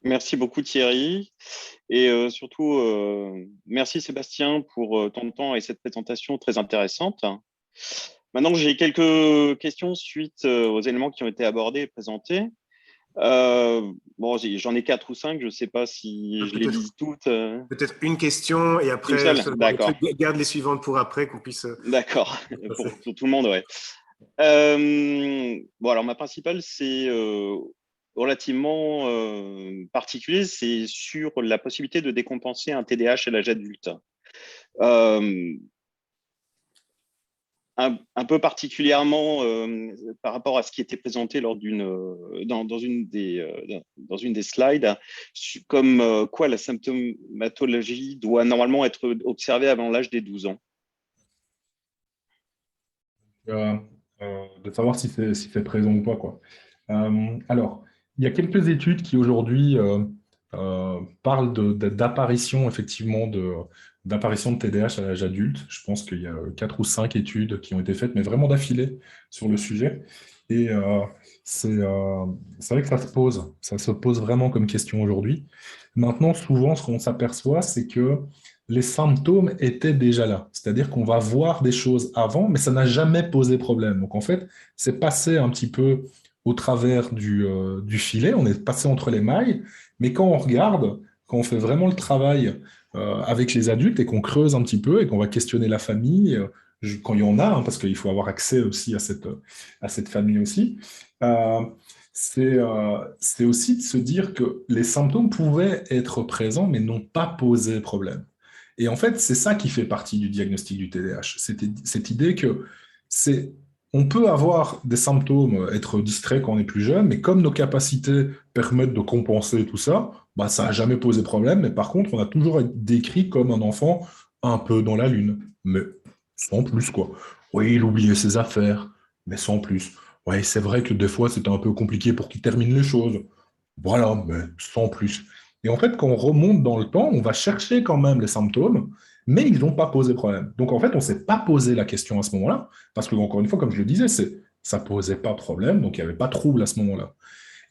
Merci beaucoup Thierry et surtout merci Sébastien pour ton temps et cette présentation très intéressante. Maintenant, j'ai quelques questions suite aux éléments qui ont été abordés et présentés. Bon, j'en ai quatre ou cinq, je ne sais pas si je les Peut-être lis toutes. peut-être une question et Une après seule? seulement les trucs. D'accord, Garde les suivantes pour après qu'on puisse d'accord, passer. pour tout le monde, ouais. Bon, alors ma principale, c'est relativement particulier, c'est sur la possibilité de décompenser un TDAH à l'âge adulte. Euh, un peu particulièrement par rapport à ce qui était présenté lors dans une des slides, comme quoi la symptomatologie doit normalement être observée avant l'âge des 12 ans. euh, de savoir si c'est présent ou pas, quoi. Alors, il y a quelques études qui aujourd'hui parlent d'apparition, effectivement, d'apparition de TDAH à l'âge adulte. Je pense qu'il y a 4 ou 5 études qui ont été faites, mais vraiment d'affilée sur le sujet. Et c'est vrai que ça se pose vraiment comme question aujourd'hui. Maintenant, souvent, ce qu'on s'aperçoit, c'est que les symptômes étaient déjà là. C'est-à-dire qu'on va voir des choses avant, mais ça n'a jamais posé problème. Donc en fait, c'est passé un petit peu au travers du filet, on est passé entre les mailles, mais quand on regarde, quand on fait vraiment le travail avec les adultes et qu'on creuse un petit peu et qu'on va questionner la famille, quand il y en a, hein, parce qu'il faut avoir accès aussi à cette famille aussi, euh, c'est aussi de se dire que les symptômes pouvaient être présents, mais n'ont pas posé problème. Et en fait, c'est ça qui fait partie du diagnostic du TDAH. Cette idée que c'est, on peut avoir des symptômes, être distrait quand on est plus jeune, mais comme nos capacités permettent de compenser tout ça, bah, ça n'a jamais posé problème. Mais par contre, on a toujours été décrit comme un enfant un peu dans la lune, mais sans plus, quoi. Oui, il oubliait ses affaires, mais sans plus. Oui, c'est vrai que des fois, c'était un peu compliqué pour qu'il termine les choses. Voilà, mais sans plus. Et en fait, quand on remonte dans le temps, on va chercher quand même les symptômes, mais ils n'ont pas posé problème. Donc en fait, on ne s'est pas posé la question à ce moment-là, parce que encore une fois, comme je le disais, ça posait pas problème, donc il n'y avait pas de trouble à ce moment-là.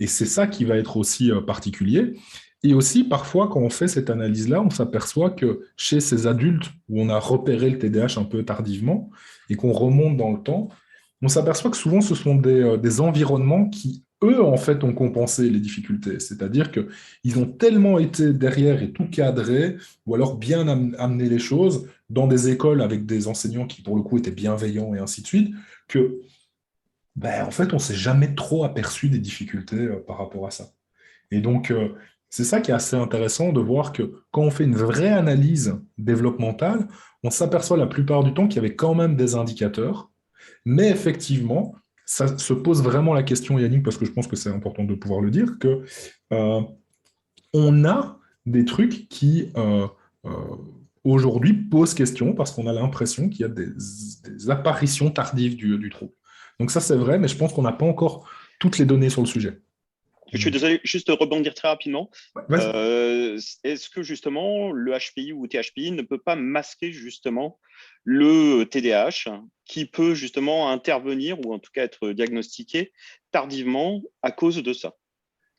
Et c'est ça qui va être aussi particulier. Et aussi, parfois, quand on fait cette analyse-là, on s'aperçoit que chez ces adultes où on a repéré le TDAH un peu tardivement et qu'on remonte dans le temps, on s'aperçoit que souvent, ce sont des environnements qui, eux, en fait, ont compensé les difficultés. C'est-à-dire qu'ils ont tellement été derrière et tout cadré, ou alors bien amené les choses dans des écoles avec des enseignants qui, pour le coup, étaient bienveillants et ainsi de suite, que ben, en fait, on ne s'est jamais trop aperçu des difficultés par rapport à ça. Et donc, c'est ça qui est assez intéressant de voir que quand on fait une vraie analyse développementale, on s'aperçoit la plupart du temps qu'il y avait quand même des indicateurs, mais effectivement, ça se pose vraiment la question, Yannick, parce que je pense que c'est important de pouvoir le dire, que euh, on a des trucs qui euh, aujourd'hui posent question parce qu'on a l'impression qu'il y a des apparitions tardives du trouble. Donc ça, c'est vrai, mais je pense qu'on n'a pas encore toutes les données sur le sujet. Je suis Donc, désolé, juste rebondir très rapidement. ouais, vas-y. Est-ce que justement le HPI ou THPI ne peut pas masquer justement le TDAH qui peut justement intervenir ou en tout cas être diagnostiqué tardivement à cause de ça?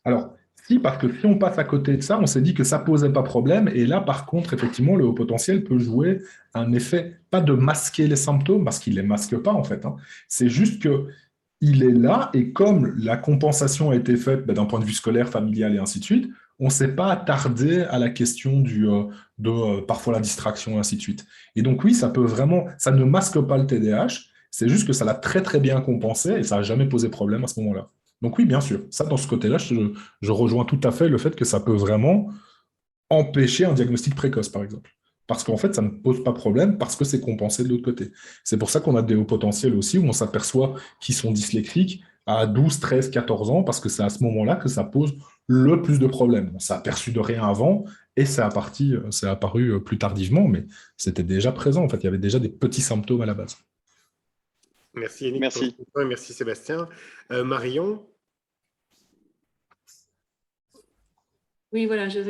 Alors, si, parce que si on passe à côté de ça, on s'est dit que ça posait pas problème. Et là, par contre, effectivement, le haut potentiel peut jouer un effet, pas de masquer les symptômes, parce qu'il les masque pas, en fait, hein. C'est juste que il est là, et comme la compensation a été faite d'un point de vue scolaire, familial et ainsi de suite, on ne s'est pas attardé à la question de parfois la distraction et ainsi de suite. Et donc oui, ça peut vraiment, ça ne masque pas le TDAH, c'est juste que ça l'a très très bien compensé et ça n'a jamais posé problème à ce moment-là. Donc oui, bien sûr, ça dans ce côté-là, je rejoins tout à fait le fait que ça peut vraiment empêcher un diagnostic précoce, par exemple. Parce qu'en fait, ça ne pose pas problème parce que c'est compensé de l'autre côté. C'est pour ça qu'on a des hauts potentiels aussi, où on s'aperçoit qu'ils sont dyslexiques à 12, 13, 14 ans, parce que c'est à ce moment-là que ça pose le plus de problèmes. On s'est aperçu de rien avant, et c'est apparu plus tardivement, mais c'était déjà présent. En fait, il y avait déjà des petits symptômes à la base. Merci Yannick pour Merci. ce point et merci Sébastien. Marion, Oui, voilà, j'ai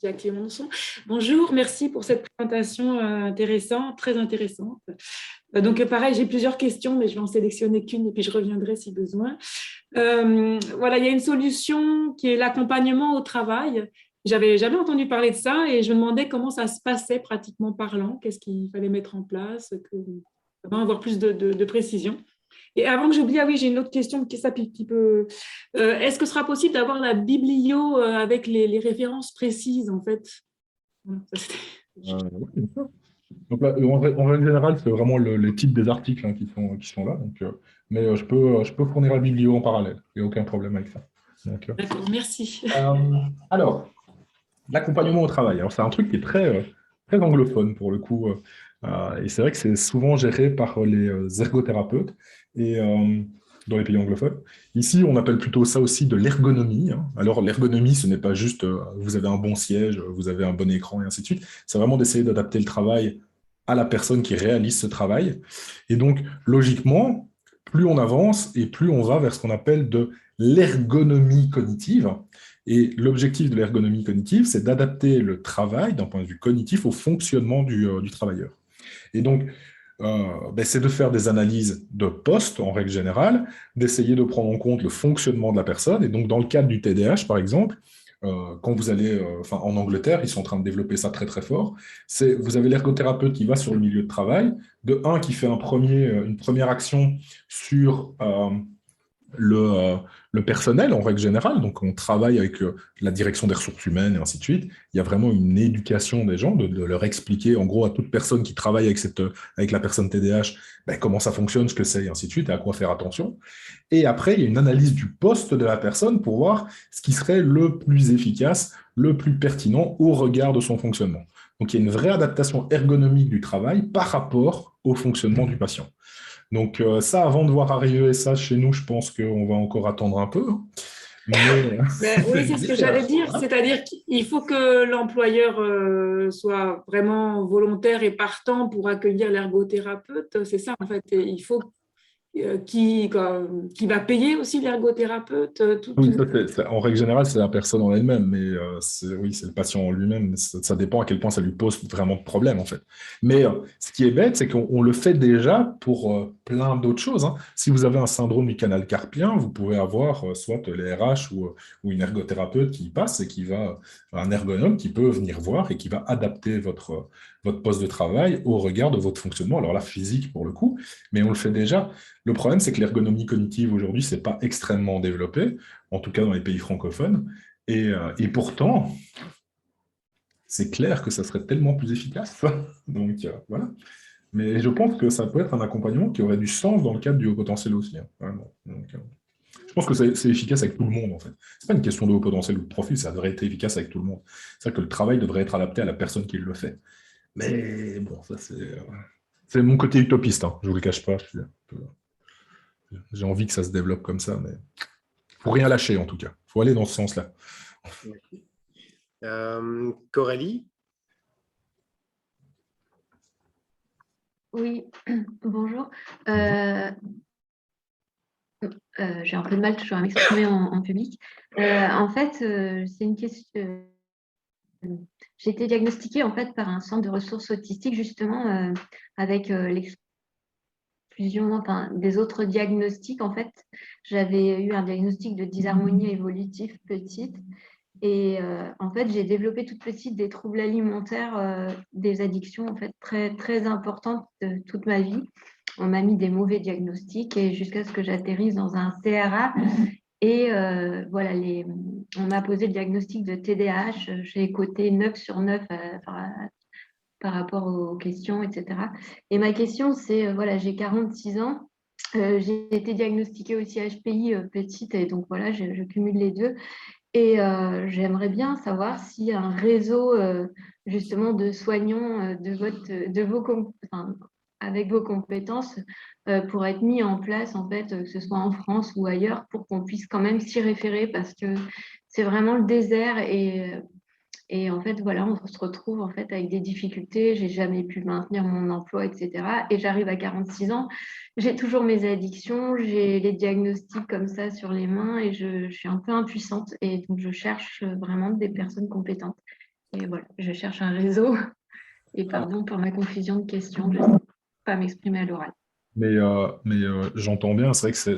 activé mon son. Bonjour, merci pour cette présentation intéressante, très intéressante. Donc, pareil, j'ai plusieurs questions, mais je vais en sélectionner qu'une et puis je reviendrai si besoin. Voilà, il y a une solution qui est l'accompagnement au travail. J'avais jamais entendu parler de ça et je me demandais comment ça se passait pratiquement parlant, qu'est-ce qu'il fallait mettre en place, comment avoir plus de précision. Et avant que j'oublie, ah oui, j'ai une autre question qui est qui peut. Est-ce que ce sera possible d'avoir la biblio avec les références précises, en fait? Voilà, Oui, bien sûr. Donc là, en règle générale, c'est vraiment les titres des articles hein, qui sont là. Donc, mais je peux fournir la biblio en parallèle. Il n'y a aucun problème avec ça. D'accord, merci. Alors, l'accompagnement au travail. Alors, c'est un truc qui est très anglophone pour le coup. Et c'est vrai que c'est souvent géré par les ergothérapeutes et, dans les pays anglophones. Ici, on appelle plutôt ça aussi de l'ergonomie. Hein. Alors, l'ergonomie, ce n'est pas juste vous avez un bon siège, vous avez un bon écran et ainsi de suite. C'est vraiment d'essayer d'adapter le travail à la personne qui réalise ce travail. Et donc, logiquement, plus on avance et plus on va vers ce qu'on appelle de l'ergonomie cognitive. Et l'objectif de l'ergonomie cognitive, c'est d'adapter le travail d'un point de vue cognitif au fonctionnement du travailleur. Et donc, c'est de faire des analyses de poste en règle générale, d'essayer de prendre en compte le fonctionnement de la personne. Et donc, dans le cadre du TDAH, par exemple, quand vous allez, en Angleterre, ils sont en train de développer ça très très fort. Vous avez l'ergothérapeute qui va sur le milieu de travail, qui fait une première action sur le personnel en règle générale. Donc, on travaille avec la direction des ressources humaines et ainsi de suite. Il y a vraiment une éducation des gens, de leur expliquer, en gros, à toute personne qui travaille avec la personne TDAH, comment ça fonctionne, ce que c'est, et ainsi de suite, et à quoi faire attention. Et après, il y a une analyse du poste de la personne pour voir ce qui serait le plus efficace, le plus pertinent au regard de son fonctionnement. Donc, il y a une vraie adaptation ergonomique du travail par rapport au fonctionnement du patient. Donc ça, avant de voir arriver ça chez nous, je pense qu'on va encore attendre un peu. Hein. Oui, c'est ce que j'allais dire. C'est-à-dire qu'il faut que l'employeur soit vraiment volontaire et partant pour accueillir l'ergothérapeute. C'est ça, en fait. Et il faut qui va payer aussi l'ergothérapeute. Oui, en règle générale, c'est la personne en elle-même, mais oui, c'est le patient en lui-même. Ça dépend à quel point ça lui pose vraiment de problèmes, en fait. Mais ce qui est bête, c'est qu'on le fait déjà pour plein d'autres choses. Hein. Si vous avez un syndrome du canal carpien, vous pouvez avoir soit les RH ou une ergothérapeute qui passe et un ergonome qui peut venir voir et qui va adapter votre poste de travail au regard de votre fonctionnement. Alors là, physique pour le coup, mais on le fait déjà. Le problème, c'est que l'ergonomie cognitive aujourd'hui, ce n'est pas extrêmement développé, en tout cas dans les pays francophones. Et pourtant, c'est clair que ça serait tellement plus efficace. Donc voilà. Mais je pense que ça peut être un accompagnement qui aurait du sens dans le cadre du haut potentiel aussi. Hein, vraiment. Donc, je pense que c'est efficace avec tout le monde, en fait. Ce n'est pas une question de haut potentiel ou de profil, ça devrait être efficace avec tout le monde. C'est vrai que le travail devrait être adapté à la personne qui le fait. Mais bon, ça c'est mon côté utopiste, hein, je ne vous le cache pas. J'ai envie que ça se développe comme ça, mais il ne faut rien lâcher en tout cas. Il faut aller dans ce sens-là. Coralie? Oui, bonjour. J'ai un peu de mal toujours à m'exprimer en public. En fait, c'est une question. J'ai été diagnostiquée en fait par un centre de ressources autistiques justement avec l'exclusion des autres diagnostics. En fait, j'avais eu un diagnostic de dysharmonie évolutive petite. Et en fait, j'ai développé toute petite des troubles alimentaires, des addictions en fait très, très importantes de toute ma vie. On m'a mis des mauvais diagnostics et jusqu'à ce que j'atterrisse dans un CRA. Et voilà, on m'a posé le diagnostic de TDAH. J'ai coté 9 sur 9 par rapport aux questions, etc. Et ma question, c'est, voilà, j'ai 46 ans. J'ai été diagnostiquée aussi HPI petite et donc voilà, je cumule les deux. Et j'aimerais bien savoir s'il y a un réseau justement de soignants avec vos compétences pour être mis en place, en fait, que ce soit en France ou ailleurs, pour qu'on puisse quand même s'y référer parce que c'est vraiment le désert. Et en fait, voilà, on se retrouve en fait avec des difficultés. J'ai jamais pu maintenir mon emploi, etc. Et j'arrive à 46 ans, j'ai toujours mes addictions, j'ai les diagnostics comme ça sur les mains et je suis un peu impuissante. Et donc, je cherche vraiment des personnes compétentes. Et voilà, je cherche un réseau. Et pardon pour ma confusion de questions, je ne sais pas m'exprimer à l'oral. J'entends bien, c'est vrai que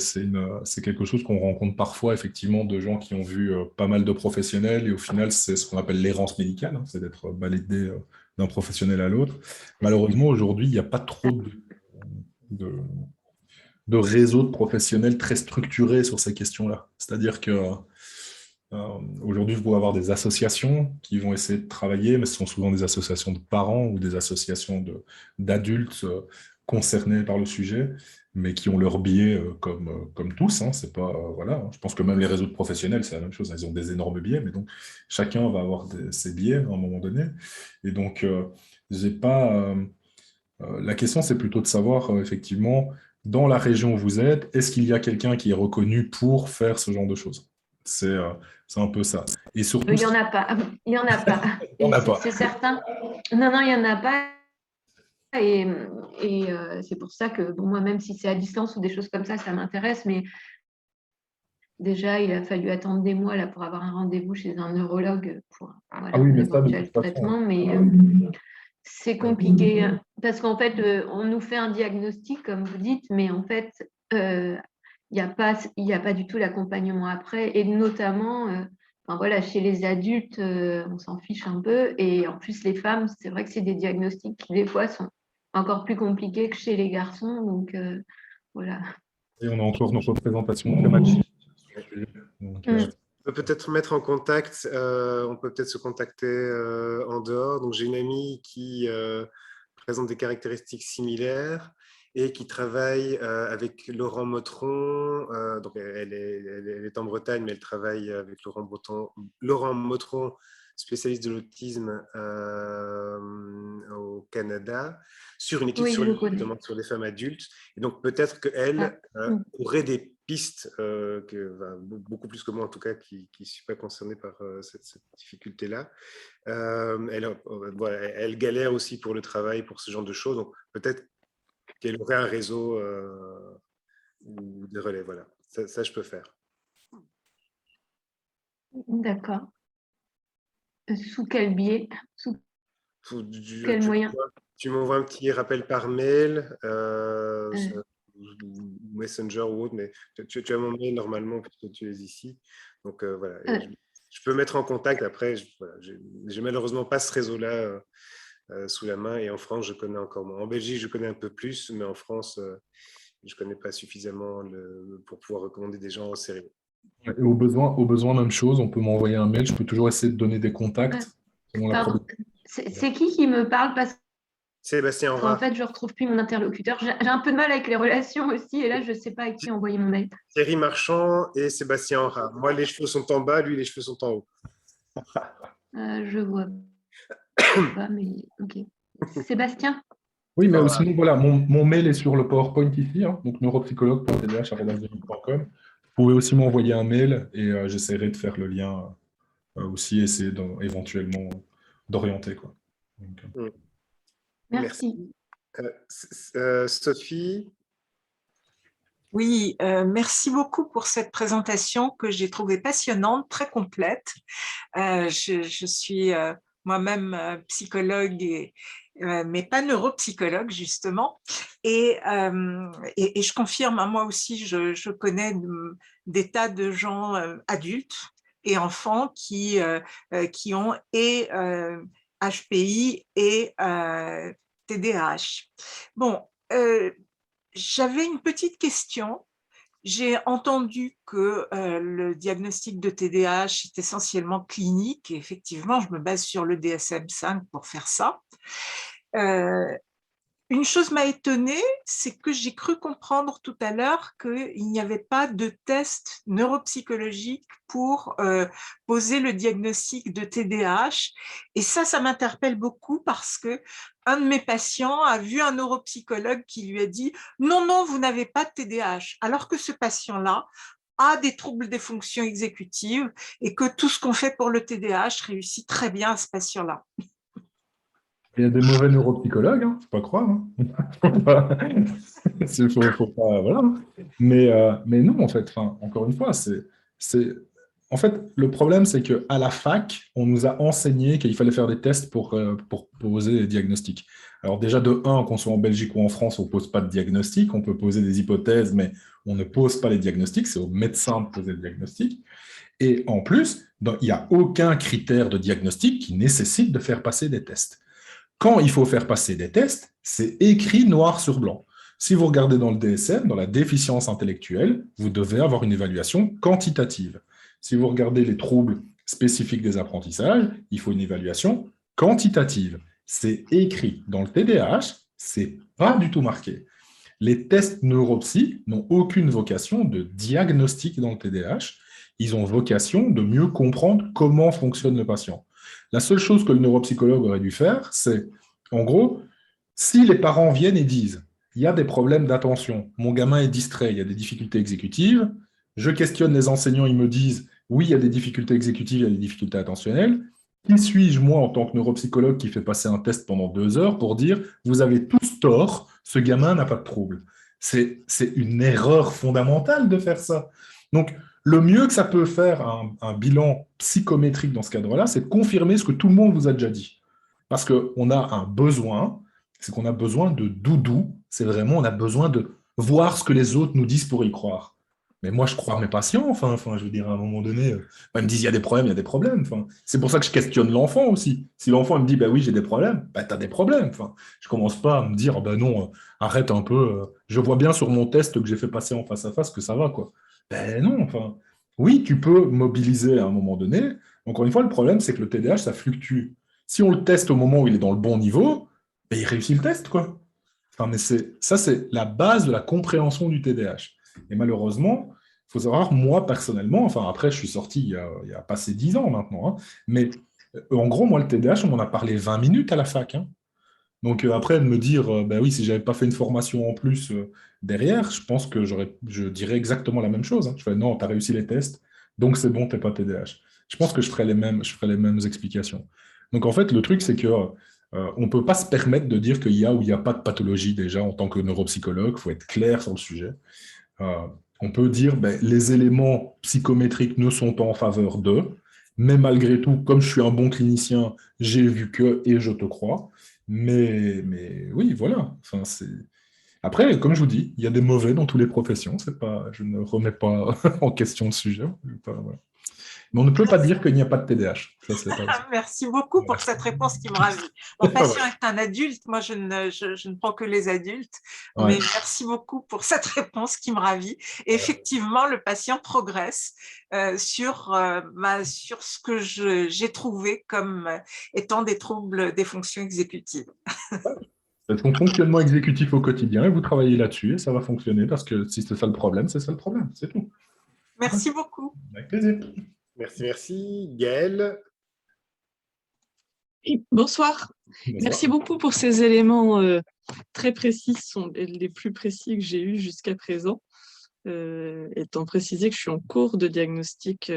c'est quelque chose qu'on rencontre parfois, effectivement, de gens qui ont vu pas mal de professionnels, et au final, c'est ce qu'on appelle l'errance médicale, hein, c'est d'être baladé d'un professionnel à l'autre. Malheureusement, aujourd'hui, il n'y a pas trop de, de réseaux de professionnels très structurés sur ces questions-là. C'est-à-dire que aujourd'hui, vous pouvez avoir des associations qui vont essayer de travailler, mais ce sont souvent des associations de parents ou des associations d'adultes concernés par le sujet, mais qui ont leur biais comme tous. Hein, c'est pas, voilà, hein. Je pense que même les réseaux de professionnels, c'est la même chose. Hein, ils ont des énormes biais, mais donc chacun va avoir ses biais à un moment donné. Et donc, j'ai pas. La question, c'est plutôt de savoir, effectivement, dans la région où vous êtes, est-ce qu'il y a quelqu'un qui est reconnu pour faire ce genre de choses? C'est un peu ça. Et surtout, Il n'y en a pas. Il n'y en a pas. il n'y en a pas. C'est certain. Non, non, il n'y en a pas. Et, c'est pour ça que, bon, moi, même si c'est à distance ou des choses comme ça m'intéresse. Mais déjà, il a fallu attendre des mois là, pour avoir un rendez-vous chez un neurologue pour voilà, Oui, mais ça, de évoquer le toute façon, traitement. Mais c'est compliqué parce qu'en fait, on nous fait un diagnostic, comme vous dites, mais en fait, il n'y a pas du tout l'accompagnement après. Et notamment, enfin, voilà, chez les adultes, on s'en fiche un peu. Et en plus, les femmes, c'est vrai que c'est des diagnostics qui, des fois, sont encore plus compliqués que chez les garçons. Donc, voilà. et on a encore nos représentations très machistes sur le sujet. Donc, On peut peut-être mettre en contact, on peut peut-être se contacter en dehors. Donc, j'ai une amie qui présente des caractéristiques similaires et qui travaille avec Laurent Motron. Donc, elle est en Bretagne, mais elle travaille avec Laurent Motron, spécialiste de l'autisme au Canada, sur une étude Oui, sur, je connais. sur les femmes adultes. Et donc, peut-être qu'elle aurait des pistes, beaucoup plus que moi en tout cas, qui ne suis pas concerné par cette difficulté-là. Elle galère aussi pour le travail, pour ce genre de choses. Donc, peut-être qu'elle aurait un réseau ou des relais. Voilà, ça, je peux faire. D'accord. Sous quel biais? Sous quel moyen? Tu m'envoies un petit rappel par mail, Messenger ou autre, mais tu as mon mail normalement puisque tu es ici. Donc voilà, je peux mettre en contact après. J'ai malheureusement pas ce réseau-là sous la main, et en France, je connais encore moins. En Belgique, je connais un peu plus, mais en France, je connais pas suffisamment pour pouvoir recommander des gens au sérieux. et au besoin, même chose, on peut m'envoyer un mail, je peux toujours essayer de donner des contacts. Pardon, c'est qui me parle? Parce Sébastien qu'en fait, je ne retrouve plus mon interlocuteur. J'ai un peu de mal avec les relations aussi, et là, je ne sais pas à qui envoyer mon mail. Thierry Marchand et Sébastien Aura. Moi, les cheveux sont en bas, lui, les cheveux sont en haut. Je vois pas, mais ok. Sébastien? Oui, mais sinon, voilà, mon mail est sur le PowerPoint ici, hein, donc neuropsychologue.tdh@gmail.com. Vous pouvez aussi m'envoyer un mail et j'essaierai de faire le lien aussi, essayer éventuellement d'orienter, quoi. Donc, Merci. Sophie? Oui, merci beaucoup pour cette présentation que j'ai trouvée passionnante, très complète. Je suis moi-même psychologue, mais pas neuropsychologue justement. Et je confirme, hein, moi aussi, je connais des tas de gens adultes et enfants qui ont et HPI et TDAH. Bon, j'avais une petite question. J'ai entendu que le diagnostic de TDAH est essentiellement clinique. Et effectivement, je me base sur le DSM-5 pour faire ça. Une chose m'a étonnée, c'est que j'ai cru comprendre tout à l'heure qu'il n'y avait pas de test neuropsychologique pour poser le diagnostic de TDAH. Et ça m'interpelle beaucoup parce que un de mes patients a vu un neuropsychologue qui lui a dit « Non, non, vous n'avez pas de TDAH », alors que ce patient-là a des troubles des fonctions exécutives et que tout ce qu'on fait pour le TDAH réussit très bien à ce patient-là. Il y a des mauvais neuropsychologues, faut pas croire. Faut pas, faut pas, voilà. Mais non, en fait, encore une fois, en fait, le problème, c'est qu'à la fac, on nous a enseigné qu'il fallait faire des tests pour poser des diagnostics. Alors déjà, de un, qu'on soit en Belgique ou en France, on ne pose pas de diagnostic, on peut poser des hypothèses, mais on ne pose pas les diagnostics, c'est au médecin de poser le diagnostic. Et en plus, il n'y a aucun critère de diagnostic qui nécessite de faire passer des tests. Quand il faut faire passer des tests, c'est écrit noir sur blanc. Si vous regardez dans le DSM, dans la déficience intellectuelle, vous devez avoir une évaluation quantitative. Si vous regardez les troubles spécifiques des apprentissages, il faut une évaluation quantitative. C'est écrit. Dans le TDAH, c'est pas du tout marqué. Les tests neuropsy n'ont aucune vocation de diagnostic dans le TDAH. Ils ont vocation de mieux comprendre comment fonctionne le patient. La seule chose que le neuropsychologue aurait dû faire, c'est, en gros, si les parents viennent et disent « il y a des problèmes d'attention, mon gamin est distrait, il y a des difficultés exécutives », je questionne les enseignants, ils me disent « oui, il y a des difficultés exécutives, il y a des difficultés attentionnelles », qui suis-je, moi, en tant que neuropsychologue, qui fait passer un test pendant 2 heures pour dire « vous avez tous tort, ce gamin n'a pas de trouble ». C'est une erreur fondamentale de faire ça. Donc, le mieux que ça peut faire un bilan psychométrique dans ce cadre-là, c'est de confirmer ce que tout le monde vous a déjà dit. Parce qu'on a un besoin, c'est qu'on a besoin de doudou, c'est vraiment, on a besoin de voir ce que les autres nous disent pour y croire. Mais moi, je crois à mes patients, enfin, je veux dire, à un moment donné, ils me disent, il y a des problèmes, il y a des problèmes. C'est pour ça que je questionne l'enfant aussi. Si l'enfant me dit, bah oui, j'ai des problèmes, bah t'as des problèmes. Je commence pas à me dire, bah non, arrête un peu, je vois bien sur mon test que j'ai fait passer en face à face que ça va, quoi. Ben non, oui, tu peux mobiliser à un moment donné. Encore une fois, le problème, c'est que le TDAH, ça fluctue. Si on le teste au moment où il est dans le bon niveau, ben, il réussit le test, quoi. Mais ça, c'est la base de la compréhension du TDAH. Et malheureusement, il faut savoir, moi, personnellement, après, je suis sorti il y a passé 10 ans maintenant, hein, mais en gros, moi, le TDAH, on m'en a parlé 20 minutes à la fac, hein. Donc après, de me dire, ben oui, si je n'avais pas fait une formation en plus derrière, je pense que je dirais exactement la même chose, hein. Je fais, non, tu as réussi les tests, donc c'est bon, tu n'es pas TDAH. Je pense que je ferais les mêmes explications. Donc en fait, le truc, c'est que on ne peut pas se permettre de dire qu'il y a ou il n'y a pas de pathologie déjà en tant que neuropsychologue, il faut être clair sur le sujet. On peut dire, ben, les éléments psychométriques ne sont pas en faveur d'eux, mais malgré tout, comme je suis un bon clinicien, j'ai vu que et je te crois. Mais oui, voilà. Après, comme je vous dis, il y a des mauvais dans toutes les professions. Je ne remets pas en question le sujet. Voilà. Mais on ne peut pas dire qu'il n'y a pas de TDAH. Ça, Merci beaucoup pour cette réponse qui me ravit. Mon patient est un adulte, moi je ne prends que les adultes, mais merci beaucoup pour cette réponse qui me ravit. Et effectivement, le patient progresse sur ce que j'ai trouvé comme étant des troubles des fonctions exécutives. C'est son fonctionnement exécutif au quotidien et vous travaillez là-dessus et ça va fonctionner parce que si c'est ça le problème, c'est ça le problème, c'est tout. Merci beaucoup. Avec plaisir. Merci. Gaëlle. Bonsoir. Merci beaucoup pour ces éléments très précis, ce sont les plus précis que j'ai eus jusqu'à présent. Étant précisé que je suis en cours de diagnostic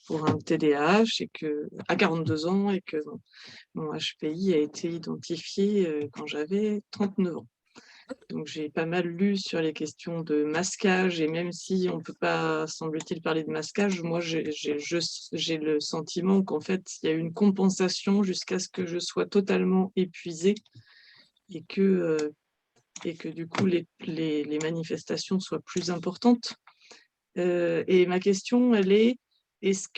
pour un TDAH et à 42 ans et que mon HPI a été identifié quand j'avais 39 ans. Donc, j'ai pas mal lu sur les questions de masquage et même si on ne peut pas, semble-t-il, parler de masquage, moi, j'ai le sentiment qu'en fait, il y a eu une compensation jusqu'à ce que je sois totalement épuisée et que du coup, les manifestations soient plus importantes. Et ma question, elle est, est-ce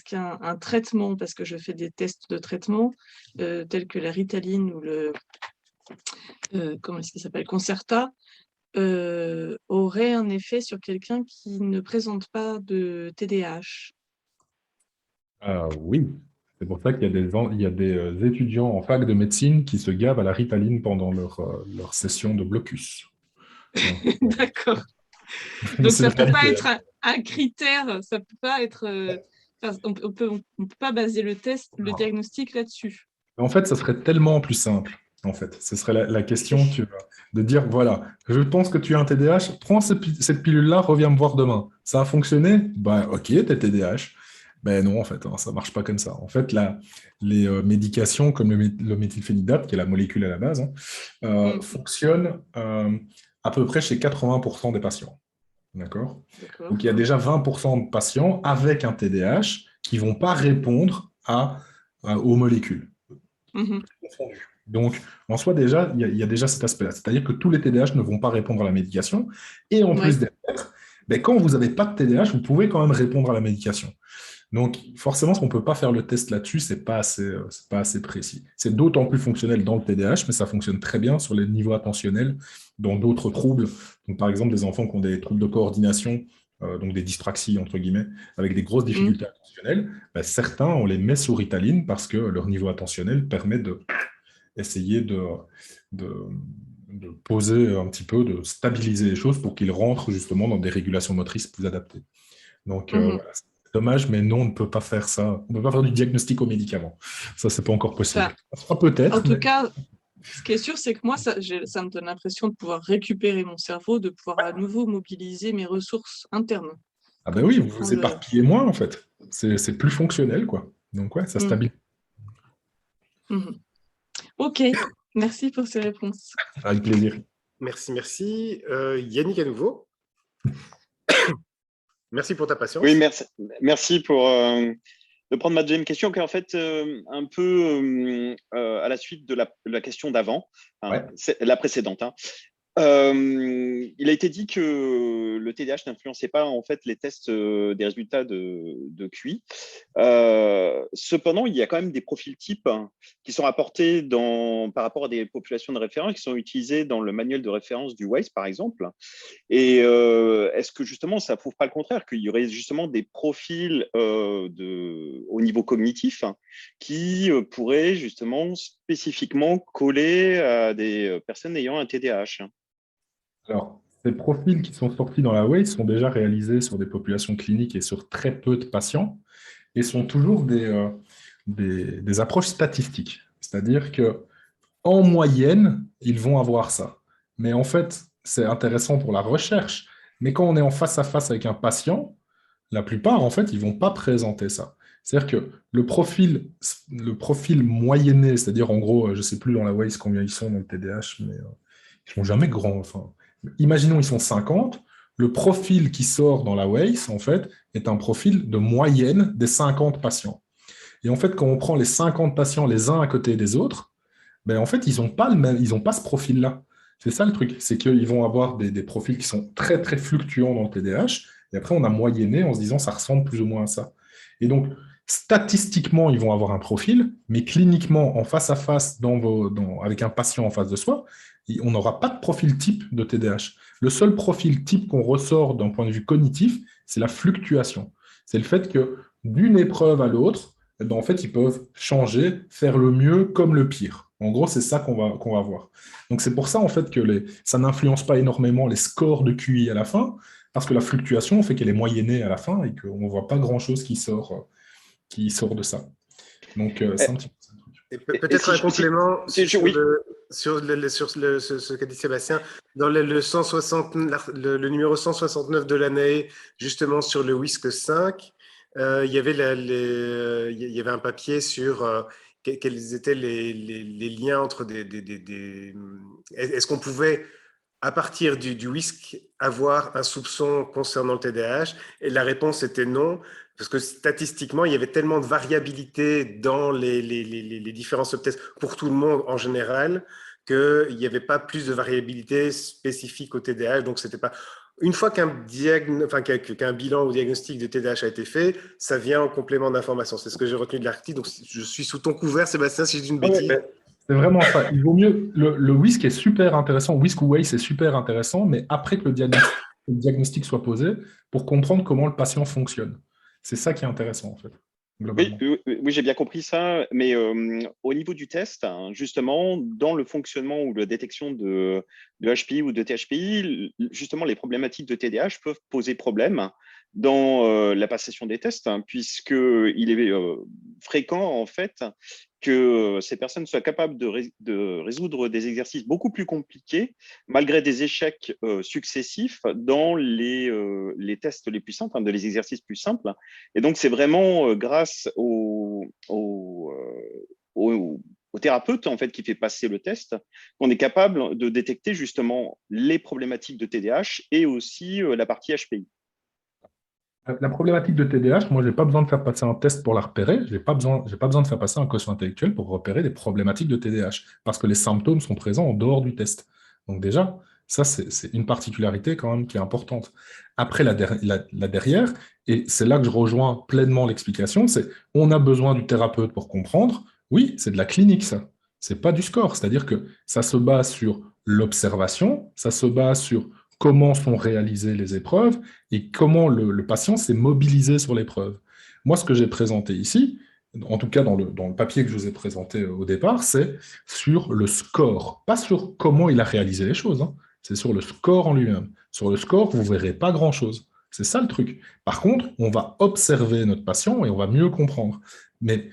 qu'un traitement, parce que je fais des tests de traitement, tels que la Ritaline ou comment est-ce qu'il s'appelle, Concerta, aurait un effet sur quelqu'un qui ne présente pas de TDAH? Oui, c'est pour ça qu'il y a des étudiants en fac de médecine qui se gavent à la Ritaline pendant leur session de blocus. D'accord. Donc ça ne peut pas être un critère, ça peut pas être... on peut pas baser le diagnostic là-dessus. En fait, ça serait tellement plus simple. en fait. Ce serait la question de dire, voilà, je pense que tu as un TDAH, prends cette pilule-là, reviens me voir demain. Ça a fonctionné? Bah, ok, t'es TDAH. Ben non, en fait, hein, ça ne marche pas comme ça. En fait, les médications comme le méthylphénidate, qui est la molécule à la base, hein, fonctionnent à peu près chez 80% des patients. D'accord? Donc, il y a déjà 20% de patients avec un TDAH qui ne vont pas répondre aux molécules. Donc, en soi, déjà, il y a déjà cet aspect-là. C'est-à-dire que tous les TDAH ne vont pas répondre à la médication. Et en plus derrière, ben, quand vous n'avez pas de TDAH, vous pouvez quand même répondre à la médication. Donc, forcément, si on ne peut pas faire le test là-dessus, ce n'est pas assez précis. C'est d'autant plus fonctionnel dans le TDAH, mais ça fonctionne très bien sur les niveaux attentionnels dans d'autres troubles. Donc, par exemple, des enfants qui ont des troubles de coordination, donc des dyspraxies, entre guillemets, avec des grosses difficultés attentionnelles, ben, certains, on les met sous Ritaline parce que leur niveau attentionnel permet d'essayer de poser un petit peu, de stabiliser les choses pour qu'ils rentrent justement dans des régulations motrices plus adaptées. Donc, voilà. Dommage, mais non, on ne peut pas faire ça. On ne peut pas faire du diagnostic aux médicaments. Ça, c'est pas encore possible. Ça sera peut-être. En tout cas, ce qui est sûr, c'est que moi, ça me donne l'impression de pouvoir récupérer mon cerveau, de pouvoir à nouveau mobiliser mes ressources internes. Ah ben oui, vous vous éparpillez moins, en fait. C'est plus fonctionnel, quoi. Donc, ouais, ça stabilise. Ok, merci pour ces réponses. Avec plaisir. Merci. Yannick, à nouveau. Merci pour ta patience. Oui, merci pour de prendre ma deuxième question, qui est en fait un peu à la suite de la question d'avant, hein, la précédente. Hein. Il a été dit que le TDAH n'influençait pas en fait les tests des résultats de QI. Cependant, il y a quand même des profils types qui sont rapportés par rapport à des populations de référence qui sont utilisées dans le manuel de référence du WAIS, par exemple. Et est-ce que justement, ça ne prouve pas le contraire, qu'il y aurait justement des profils au niveau cognitif qui pourraient justement spécifiquement coller à des personnes ayant un TDAH? Alors, ces profils qui sont sortis dans la WAIS sont déjà réalisés sur des populations cliniques et sur très peu de patients et sont toujours des approches statistiques. C'est-à-dire qu'en moyenne, ils vont avoir ça. Mais en fait, c'est intéressant pour la recherche. Mais quand on est en face à face avec un patient, la plupart, en fait, ils ne vont pas présenter ça. C'est-à-dire que le profil moyenné, c'est-à-dire en gros, je ne sais plus dans la WAIS combien ils sont dans le TDAH, mais ils ne sont jamais grands. Enfin, imaginons, ils sont 50. Le profil qui sort dans la WAIS, en fait, est un profil de moyenne des 50 patients. Et en fait, quand on prend les 50 patients les uns à côté des autres, ben en fait, ils n'ont pas ce profil-là. C'est ça le truc, c'est qu'ils vont avoir des profils qui sont très, très fluctuants dans le TDAH, et après, on a moyenné en se disant ça ressemble plus ou moins à ça. Et donc, statistiquement, ils vont avoir un profil, mais cliniquement, en face à face, avec un patient en face de soi, on n'aura pas de profil type de TDAH. Le seul profil type qu'on ressort d'un point de vue cognitif, c'est la fluctuation. C'est le fait que d'une épreuve à l'autre, eh ben, en fait, ils peuvent changer, faire le mieux comme le pire. En gros, c'est ça qu'on va voir. Donc, c'est pour ça, en fait, que ça n'influence pas énormément les scores de QI à la fin, parce que la fluctuation fait qu'elle est moyennée à la fin et qu'on ne voit pas grand-chose qui sort de ça. Donc, c'est un petit peu ça. Peut-être un complément sur ce qu'a dit Sébastien. Dans le numéro 169 de l'année, justement sur le WISC-5, il y avait un papier sur quels étaient les liens entre Est-ce qu'on pouvait, à partir du WISC, avoir un soupçon concernant le TDAH? Et la réponse était non, parce que statistiquement, il y avait tellement de variabilité dans les différents subtests pour tout le monde en général, qu'il n'y avait pas plus de variabilité spécifique au TDAH. Donc, c'était pas... Une fois qu'un bilan ou diagnostic de TDAH a été fait, ça vient en complément d'information. C'est ce que j'ai retenu de l'article. Donc, je suis sous ton couvert, Sébastien, si je dis une bêtise. C'est vraiment ça. Il vaut mieux. Le WISC est super intéressant. WISC ou WAIS est super intéressant, mais après que le diagnostic soit posé, pour comprendre comment le patient fonctionne. C'est ça qui est intéressant, en fait. Oui, j'ai bien compris ça, mais au niveau du test, hein, justement, dans le fonctionnement ou la détection de HPI ou de THPI, justement, les problématiques de TDAH peuvent poser problème dans la passation des tests, hein, puisqu'il est fréquent, en fait, que ces personnes soient capables de résoudre des exercices beaucoup plus compliqués, malgré des échecs successifs dans les tests les plus simples, hein, de les exercices plus simples. Et donc, c'est vraiment grâce au thérapeute, en fait, qui fait passer le test, qu'on est capable de détecter justement les problématiques de TDAH et aussi la partie HPI. La problématique de TDAH, moi, je n'ai pas besoin de faire passer un test pour la repérer. Je n'ai pas besoin de faire passer un quotient intellectuel pour repérer des problématiques de TDAH, parce que les symptômes sont présents en dehors du test. Donc déjà, ça, c'est une particularité quand même qui est importante. Après, la derrière, et c'est là que je rejoins pleinement l'explication, c'est on a besoin du thérapeute pour comprendre. Oui, c'est de la clinique, ça. C'est pas du score. C'est-à-dire que ça se base sur l'observation, ça se base sur comment sont réalisées les épreuves et comment le patient s'est mobilisé sur l'épreuve. Moi, ce que j'ai présenté ici, en tout cas dans le papier que je vous ai présenté au départ, c'est sur le score, pas sur comment il a réalisé les choses, hein. C'est sur le score en lui-même. Sur le score, vous ne verrez pas grand-chose. C'est ça le truc. Par contre, on va observer notre patient et on va mieux comprendre. Mais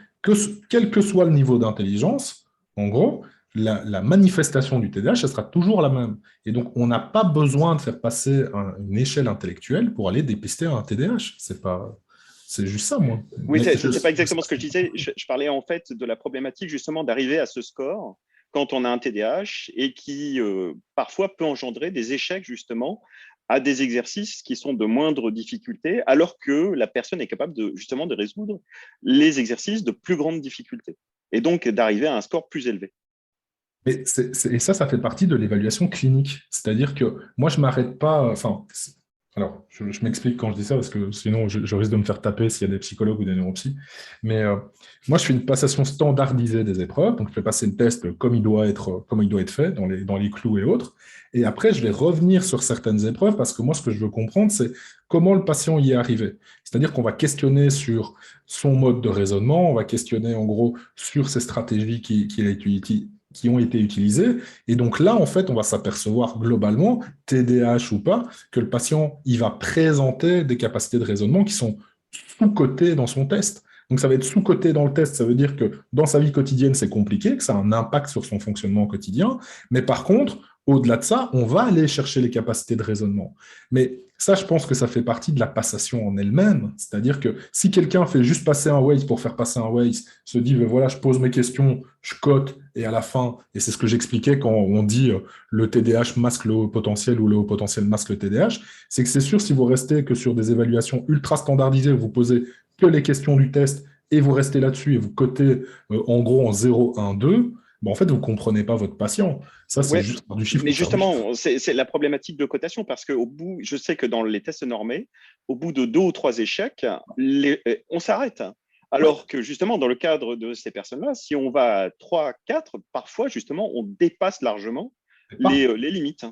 quel que soit le niveau d'intelligence, en gros, la manifestation du TDAH, elle sera toujours la même. Et donc, on n'a pas besoin de faire passer une échelle intellectuelle pour aller dépister un TDAH. C'est juste ça, moi. Oui, ce n'est pas exactement ce que je disais. Je parlais en fait de la problématique justement d'arriver à ce score quand on a un TDAH et qui parfois peut engendrer des échecs justement à des exercices qui sont de moindre difficulté, alors que la personne est capable justement de résoudre les exercices de plus grande difficulté et donc d'arriver à un score plus élevé. Mais et ça fait partie de l'évaluation clinique. C'est-à-dire que moi, je ne m'arrête pas. Enfin, alors, je m'explique quand je dis ça, parce que sinon, je risque de me faire taper s'il y a des psychologues ou des neuropsy. Mais moi, je fais une passation standardisée des épreuves. Donc, je fais passer le test comme il doit être fait, dans les clous et autres. Et après, je vais revenir sur certaines épreuves, parce que moi, ce que je veux comprendre, c'est comment le patient y est arrivé. C'est-à-dire qu'on va questionner sur son mode de raisonnement, on va questionner, en gros, sur ses stratégies qui ont été utilisées. Et donc là, en fait, on va s'apercevoir globalement, TDAH ou pas, que le patient, il va présenter des capacités de raisonnement qui sont sous-cotées dans son test. Donc ça va être sous-coté dans le test, ça veut dire que dans sa vie quotidienne, c'est compliqué, que ça a un impact sur son fonctionnement quotidien. Mais par contre, au-delà de ça, on va aller chercher les capacités de raisonnement. Mais ça, je pense que ça fait partie de la passation en elle-même. C'est-à-dire que si quelqu'un fait juste passer un Waze pour faire passer un Waze, se dit, ben voilà, je pose mes questions, je cote, et à la fin, et c'est ce que j'expliquais quand on dit le TDAH masque le haut potentiel ou le haut potentiel masque le TDAH, c'est que c'est sûr, si vous restez que sur des évaluations ultra standardisées, vous posez que les questions du test, et vous restez là-dessus, et vous cotez en gros en 0, 1, 2, ben en fait, vous ne comprenez pas votre patient. Ça, c'est juste du chiffre. Mais justement, c'est la problématique de cotation, parce qu'au bout, je sais que dans les tests normés, au bout de 2 ou 3 échecs, on s'arrête. Alors que justement, dans le cadre de ces personnes-là, si on va à 3, 4, parfois, justement, on dépasse largement les limites.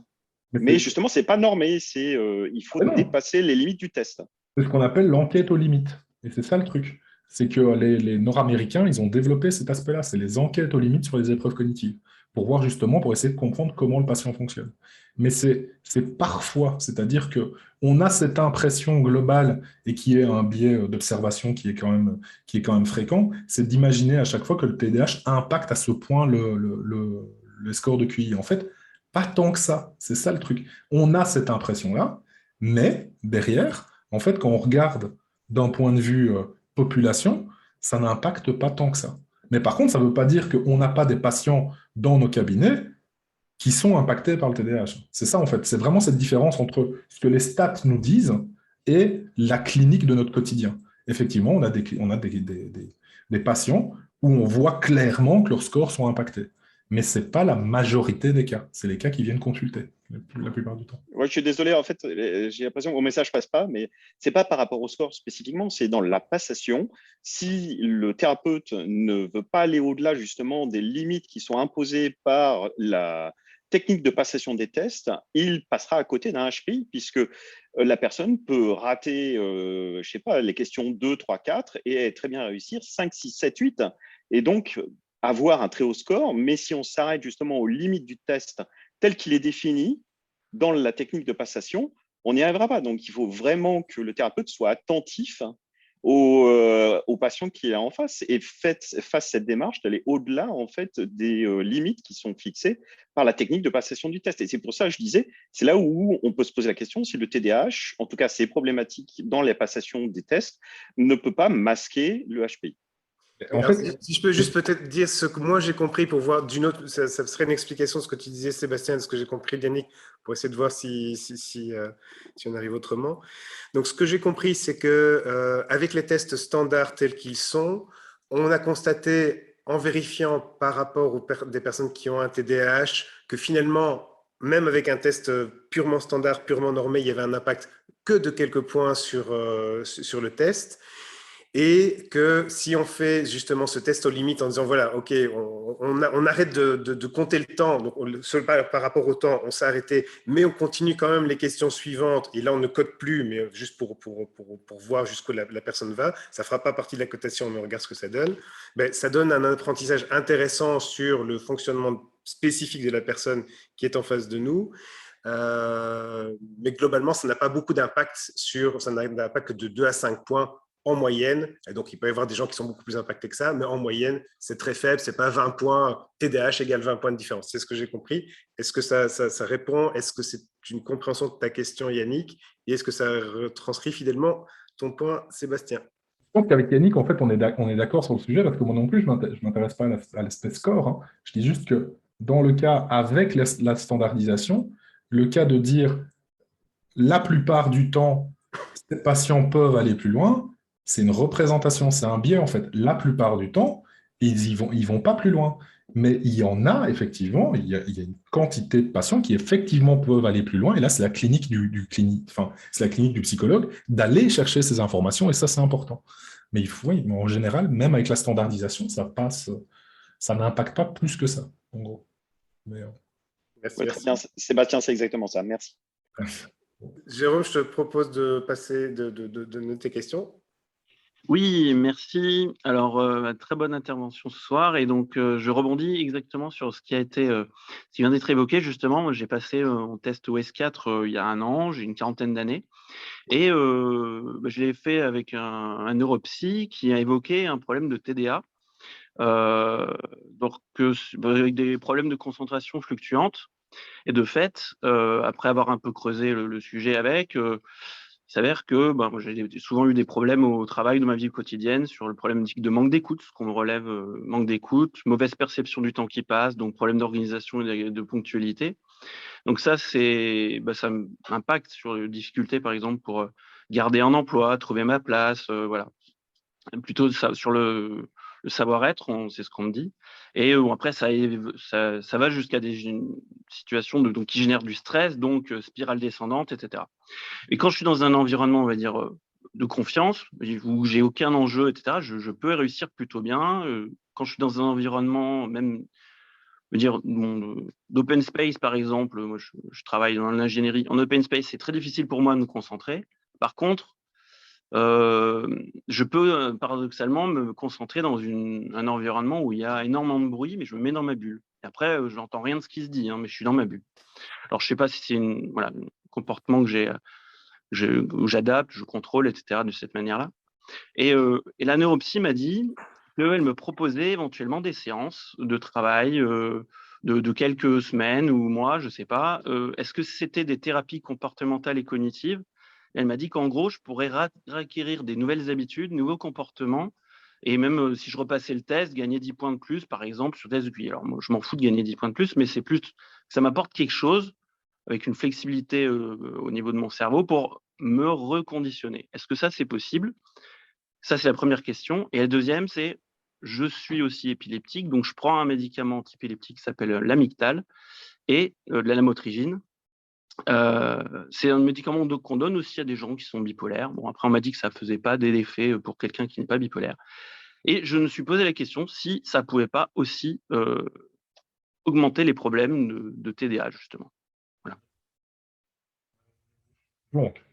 Mais justement, ce n'est pas normé, il faut dépasser les limites du test. C'est ce qu'on appelle l'enquête aux limites. Et c'est ça le truc. C'est que les Nord-Américains, ils ont développé cet aspect-là. C'est les enquêtes aux limites sur les épreuves cognitives. Pour voir justement, pour essayer de comprendre comment le patient fonctionne. Mais c'est parfois, c'est-à-dire qu'on a cette impression globale et qui est un biais d'observation qui est quand même fréquent, c'est d'imaginer à chaque fois que le TDAH impacte à ce point le score de QI. En fait, pas tant que ça. C'est ça le truc. On a cette impression-là, mais derrière, en fait, quand on regarde d'un point de vue population, ça n'impacte pas tant que ça. Mais par contre, ça ne veut pas dire qu'on n'a pas des patients dans nos cabinets qui sont impactés par le TDAH. C'est ça, en fait. C'est vraiment cette différence entre ce que les stats nous disent et la clinique de notre quotidien. Effectivement, on a des patients où on voit clairement que leurs scores sont impactés. Mais ce n'est pas la majorité des cas. C'est les cas qui viennent consulter la plupart du temps. Ouais, je suis désolé, en fait, j'ai l'impression que mon message ne passe pas, mais ce n'est pas par rapport au score spécifiquement, c'est dans la passation. Si le thérapeute ne veut pas aller au-delà justement des limites qui sont imposées par la technique de passation des tests, il passera à côté d'un HPI, puisque la personne peut rater, je ne sais pas, les questions 2, 3, 4 et très bien réussir 5, 6, 7, 8. Et donc, avoir un très haut score, mais si on s'arrête justement aux limites du test tel qu'il est défini dans la technique de passation, on n'y arrivera pas. Donc, il faut vraiment que le thérapeute soit attentif au patient qui est en face et fasse cette démarche d'aller au-delà en fait des limites qui sont fixées par la technique de passation du test. Et c'est pour ça que je disais, c'est là où on peut se poser la question si le TDAH, en tout cas ces problématiques dans la passation des tests, ne peut pas masquer le HPI. En fait, si je peux juste peut-être dire ce que moi j'ai compris pour voir d'une autre, ça serait une explication de ce que tu disais, Sébastien, de ce que j'ai compris, Yannick, pour essayer de voir si on arrive autrement. Donc, ce que j'ai compris, c'est que avec les tests standards tels qu'ils sont, on a constaté, en vérifiant par rapport aux des personnes qui ont un TDAH, que finalement, même avec un test purement standard, purement normé, il y avait un impact que de quelques points sur le test. Et que si on fait justement ce test aux limites en disant, voilà, OK, on arrête de compter le temps, donc par rapport au temps, on s'est arrêté, mais on continue quand même les questions suivantes, et là, on ne code plus, mais juste pour voir jusqu'où la personne va, ça ne fera pas partie de la cotation, mais on regarde ce que ça donne. Ben, ça donne un apprentissage intéressant sur le fonctionnement spécifique de la personne qui est en face de nous. Mais globalement, ça n'a pas beaucoup d'impact ça n'a pas que de 2 à 5 points en moyenne, et donc il peut y avoir des gens qui sont beaucoup plus impactés que ça, mais en moyenne, c'est très faible, c'est pas 20 points, TDAH égale 20 points de différence, c'est ce que j'ai compris. Est-ce que ça répond, est-ce que c'est une compréhension de ta question, Yannick, et est-ce que ça retranscrit fidèlement ton point, Sébastien? Je pense qu'avec Yannick, en fait, on est d'accord sur le sujet, parce que moi non plus, je ne m'intéresse pas à l'aspect score, hein. Je dis juste que dans le cas avec la standardisation, le cas de dire la plupart du temps, ces patients peuvent aller plus loin, c'est une représentation, c'est un biais en fait. La plupart du temps, ils vont pas plus loin. Mais il y en a effectivement, il y a une quantité de patients qui effectivement peuvent aller plus loin. Et là, c'est la clinique c'est la clinique du psychologue d'aller chercher ces informations. Et ça, c'est important. Mais oui, en général, même avec la standardisation, ça n'impacte pas plus que ça, en gros. Mais, Merci. Très bien, Sébastien, c'est exactement ça. Merci. Jérôme, je te propose de passer de tes questions. Oui, merci. Alors, très bonne intervention ce soir. Et donc, je rebondis exactement sur ce qui vient d'être évoqué. Justement, j'ai passé mon test OS4 il y a 1 an, j'ai une quarantaine d'années. Et je l'ai fait avec un neuropsy qui a évoqué un problème de TDA. Donc, avec des problèmes de concentration fluctuantes. Et de fait, après avoir un peu creusé le sujet il s'avère que moi, j'ai souvent eu des problèmes au travail de ma vie quotidienne sur le problème de manque d'écoute, ce qu'on me relève, manque d'écoute, mauvaise perception du temps qui passe, donc problème d'organisation et de ponctualité. Donc ça, ça m'impacte sur les difficultés, par exemple, pour garder un emploi, trouver ma place, voilà. Plutôt ça, sur le savoir-être, c'est ce qu'on me dit. Et après, ça va jusqu'à des situations qui génèrent du stress, donc spirale descendante, etc. Et quand je suis dans un environnement, on va dire, de confiance, où j'ai aucun enjeu, etc., je peux réussir plutôt bien. Quand je suis dans un environnement, même, d'open space, par exemple, moi, je travaille dans l'ingénierie. En open space, c'est très difficile pour moi de me concentrer. Par contre, je peux paradoxalement me concentrer dans un environnement où il y a énormément de bruit, mais je me mets dans ma bulle. Et après, je n'entends rien de ce qui se dit, hein, mais je suis dans ma bulle. Alors, je ne sais pas si c'est un comportement où j'adapte, je contrôle, etc., de cette manière-là. Et la neuropsy m'a dit qu'elle me proposait éventuellement des séances de travail de quelques semaines ou mois, je ne sais pas. Est-ce que c'était des thérapies comportementales et cognitives? Elle m'a dit qu'en gros, je pourrais acquérir des nouvelles habitudes, nouveaux comportements, et même si je repassais le test, gagner 10 points de plus, par exemple, sur test de QI. Alors moi, je m'en fous de gagner 10 points de plus, mais c'est plus que ça m'apporte quelque chose avec une flexibilité au niveau de mon cerveau pour me reconditionner. Est-ce que ça, c'est possible? Ça, c'est la première question. Et la deuxième, c'est je suis aussi épileptique, donc je prends un médicament anti-épileptique qui s'appelle l'Amictal et de la lamotrigine. C'est un médicament qu'on donne aussi à des gens qui sont bipolaires. Bon, après, on m'a dit que ça ne faisait pas d'effet pour quelqu'un qui n'est pas bipolaire. Et je me suis posé la question si ça ne pouvait pas aussi augmenter les problèmes de TDA, justement. Voilà. Donc,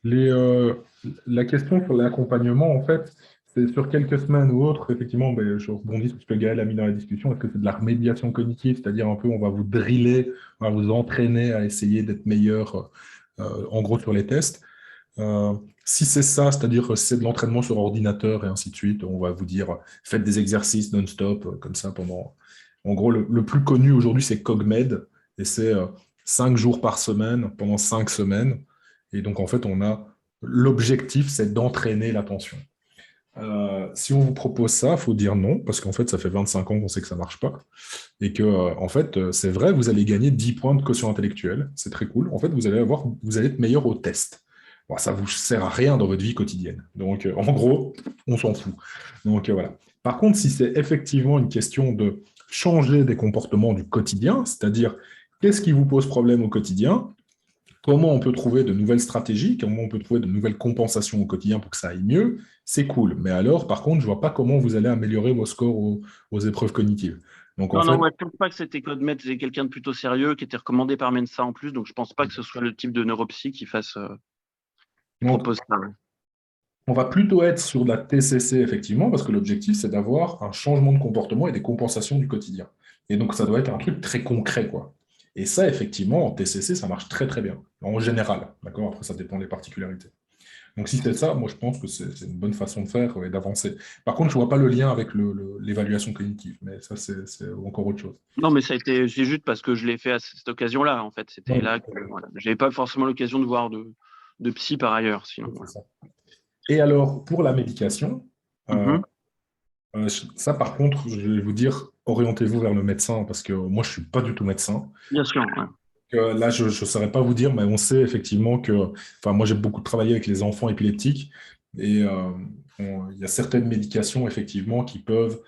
la question sur l'accompagnement, en fait, c'est sur quelques semaines ou autres, effectivement, je rebondis sur ce que Gaël a mis dans la discussion, est-ce que c'est de la remédiation cognitive, c'est-à-dire un peu on va vous driller, on va vous entraîner à essayer d'être meilleur en gros sur les tests. Si c'est ça, c'est-à-dire c'est de l'entraînement sur ordinateur et ainsi de suite, on va vous dire faites des exercices non-stop comme ça pendant. En gros, le plus connu aujourd'hui, c'est CogMed et c'est 5 jours par semaine pendant 5 semaines. Et donc, en fait, l'objectif, c'est d'entraîner l'attention. Si on vous propose ça, il faut dire non, parce qu'en fait, ça fait 25 ans qu'on sait que ça ne marche pas. Et que, en fait, c'est vrai, vous allez gagner 10 points de quotient intellectuel. C'est très cool. En fait, vous allez être meilleur au test. Bon, ça ne vous sert à rien dans votre vie quotidienne. Donc, en gros, on s'en fout. Donc, voilà. Par contre, si c'est effectivement une question de changer des comportements du quotidien, c'est-à-dire qu'est-ce qui vous pose problème au quotidien, comment on peut trouver de nouvelles stratégies, comment on peut trouver de nouvelles compensations au quotidien pour que ça aille mieux, c'est cool. Mais alors, par contre, je ne vois pas comment vous allez améliorer vos scores aux épreuves cognitives. Donc, non, je ne pense pas que c'était CodeMed, c'était quelqu'un de plutôt sérieux qui était recommandé par Mensa en plus, donc je ne pense pas que ce soit le type de neuropsy qui propose ça. On va plutôt être sur de la TCC, effectivement, parce que l'objectif, c'est d'avoir un changement de comportement et des compensations du quotidien. Et donc, ça doit être un truc très concret, quoi. Et ça, effectivement, en TCC, ça marche très, très bien, en général. D'accord ? Après, ça dépend des particularités. Donc, si c'est ça, moi, je pense que c'est une bonne façon de faire et d'avancer. Par contre, je ne vois pas le lien avec l'évaluation cognitive, mais ça, c'est encore autre chose. Non, mais c'est juste parce que je l'ai fait à cette occasion-là, en fait. C'était là que voilà. Je n'avais pas forcément l'occasion de voir de psy par ailleurs, sinon. Voilà. Ça. Et alors, pour la médication, ça, par contre, je vais vous dire, orientez-vous vers le médecin, parce que moi, je ne suis pas du tout médecin. Bien sûr, ouais. Là, je ne saurais pas vous dire, mais on sait effectivement que... Enfin, moi, j'ai beaucoup travaillé avec les enfants épileptiques, et il y a certaines médications, effectivement, qui peuvent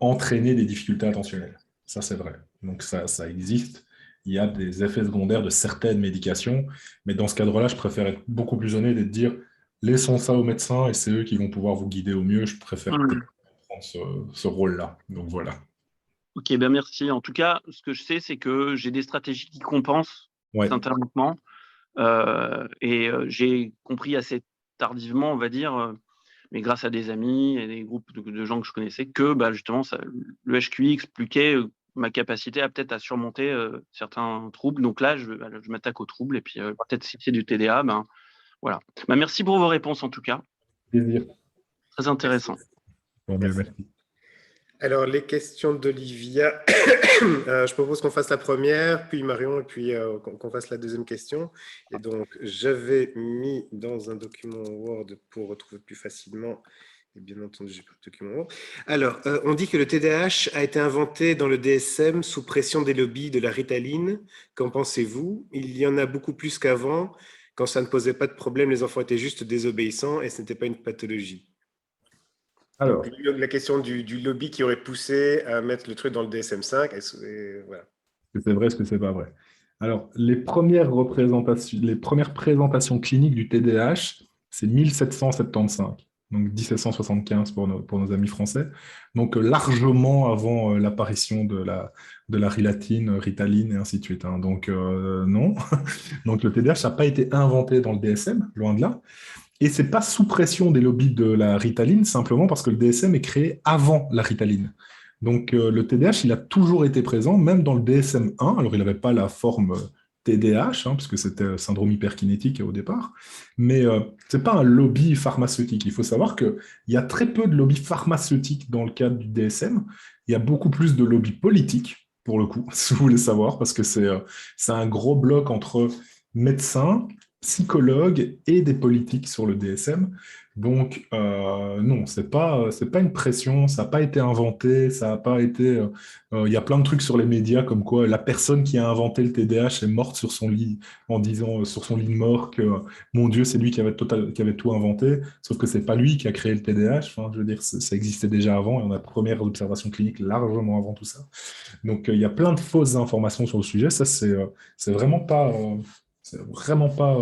entraîner des difficultés attentionnelles. Ça, c'est vrai. Donc, ça existe. Il y a des effets secondaires de certaines médications, mais dans ce cadre-là, je préfère être beaucoup plus honnête et de dire laissons ça aux médecins et c'est eux qui vont pouvoir vous guider au mieux. Je préfère prendre ce rôle-là. Donc voilà. Ok, ben merci. En tout cas, ce que je sais, c'est que j'ai des stratégies qui compensent cet interrupement. J'ai compris assez tardivement, on va dire, mais grâce à des amis et des groupes de gens que je connaissais, que justement, le HQI expliquait ma capacité à peut-être à surmonter certains troubles. Donc là, je m'attaque aux troubles et puis peut-être si c'est du TDA, voilà. Merci pour vos réponses en tout cas. Plaisir. Très intéressant. Merci. Alors, les questions d'Olivia, je propose qu'on fasse la première, puis Marion, et puis qu'on fasse la deuxième question. Et donc, j'avais mis dans un document Word pour retrouver plus facilement. Et bien entendu, j'ai pas de document Word. Alors, on dit que le TDAH a été inventé dans le DSM sous pression des lobbies de la Ritaline. Qu'en pensez-vous? Il y en a beaucoup plus qu'avant. Quand ça ne posait pas de problème, les enfants étaient juste désobéissants et ce n'était pas une pathologie. Alors, donc, la question du lobby qui aurait poussé à mettre le truc dans le DSM-5, voilà. Est-ce que c'est vrai, est-ce que c'est pas vrai? Alors, les premières présentations cliniques du TDAH, c'est 1775, donc 1775 pour nos amis français, donc largement avant l'apparition de la Ritaline et ainsi de suite. Donc, non. Donc, le TDAH n'a pas été inventé dans le DSM, loin de là. Et ce n'est pas sous pression des lobbies de la Ritaline, simplement parce que le DSM est créé avant la Ritaline. Donc, le TDAH, il a toujours été présent, même dans le DSM-1. Alors, il n'avait pas la forme TDAH, puisque c'était syndrome hyperkinétique au départ. Mais ce n'est pas un lobby pharmaceutique. Il faut savoir qu'il y a très peu de lobby pharmaceutique dans le cadre du DSM. Il y a beaucoup plus de lobby politique, pour le coup, si vous voulez savoir, parce que c'est un gros bloc entre médecins, psychologues et des politiques sur le DSM. Donc, non, c'est pas une pression, ça n'a pas été inventé, ça n'a pas été... Il y a plein de trucs sur les médias comme quoi la personne qui a inventé le TDAH est morte sur son lit en disant sur son lit de mort que mon Dieu, c'est lui qui avait tout inventé, sauf que c'est pas lui qui a créé le TDAH. Enfin, je veux dire, ça existait déjà avant et on a premières observations cliniques largement avant tout ça. Donc, il y a plein de fausses informations sur le sujet. Ça, c'est vraiment pas... c'est vraiment pas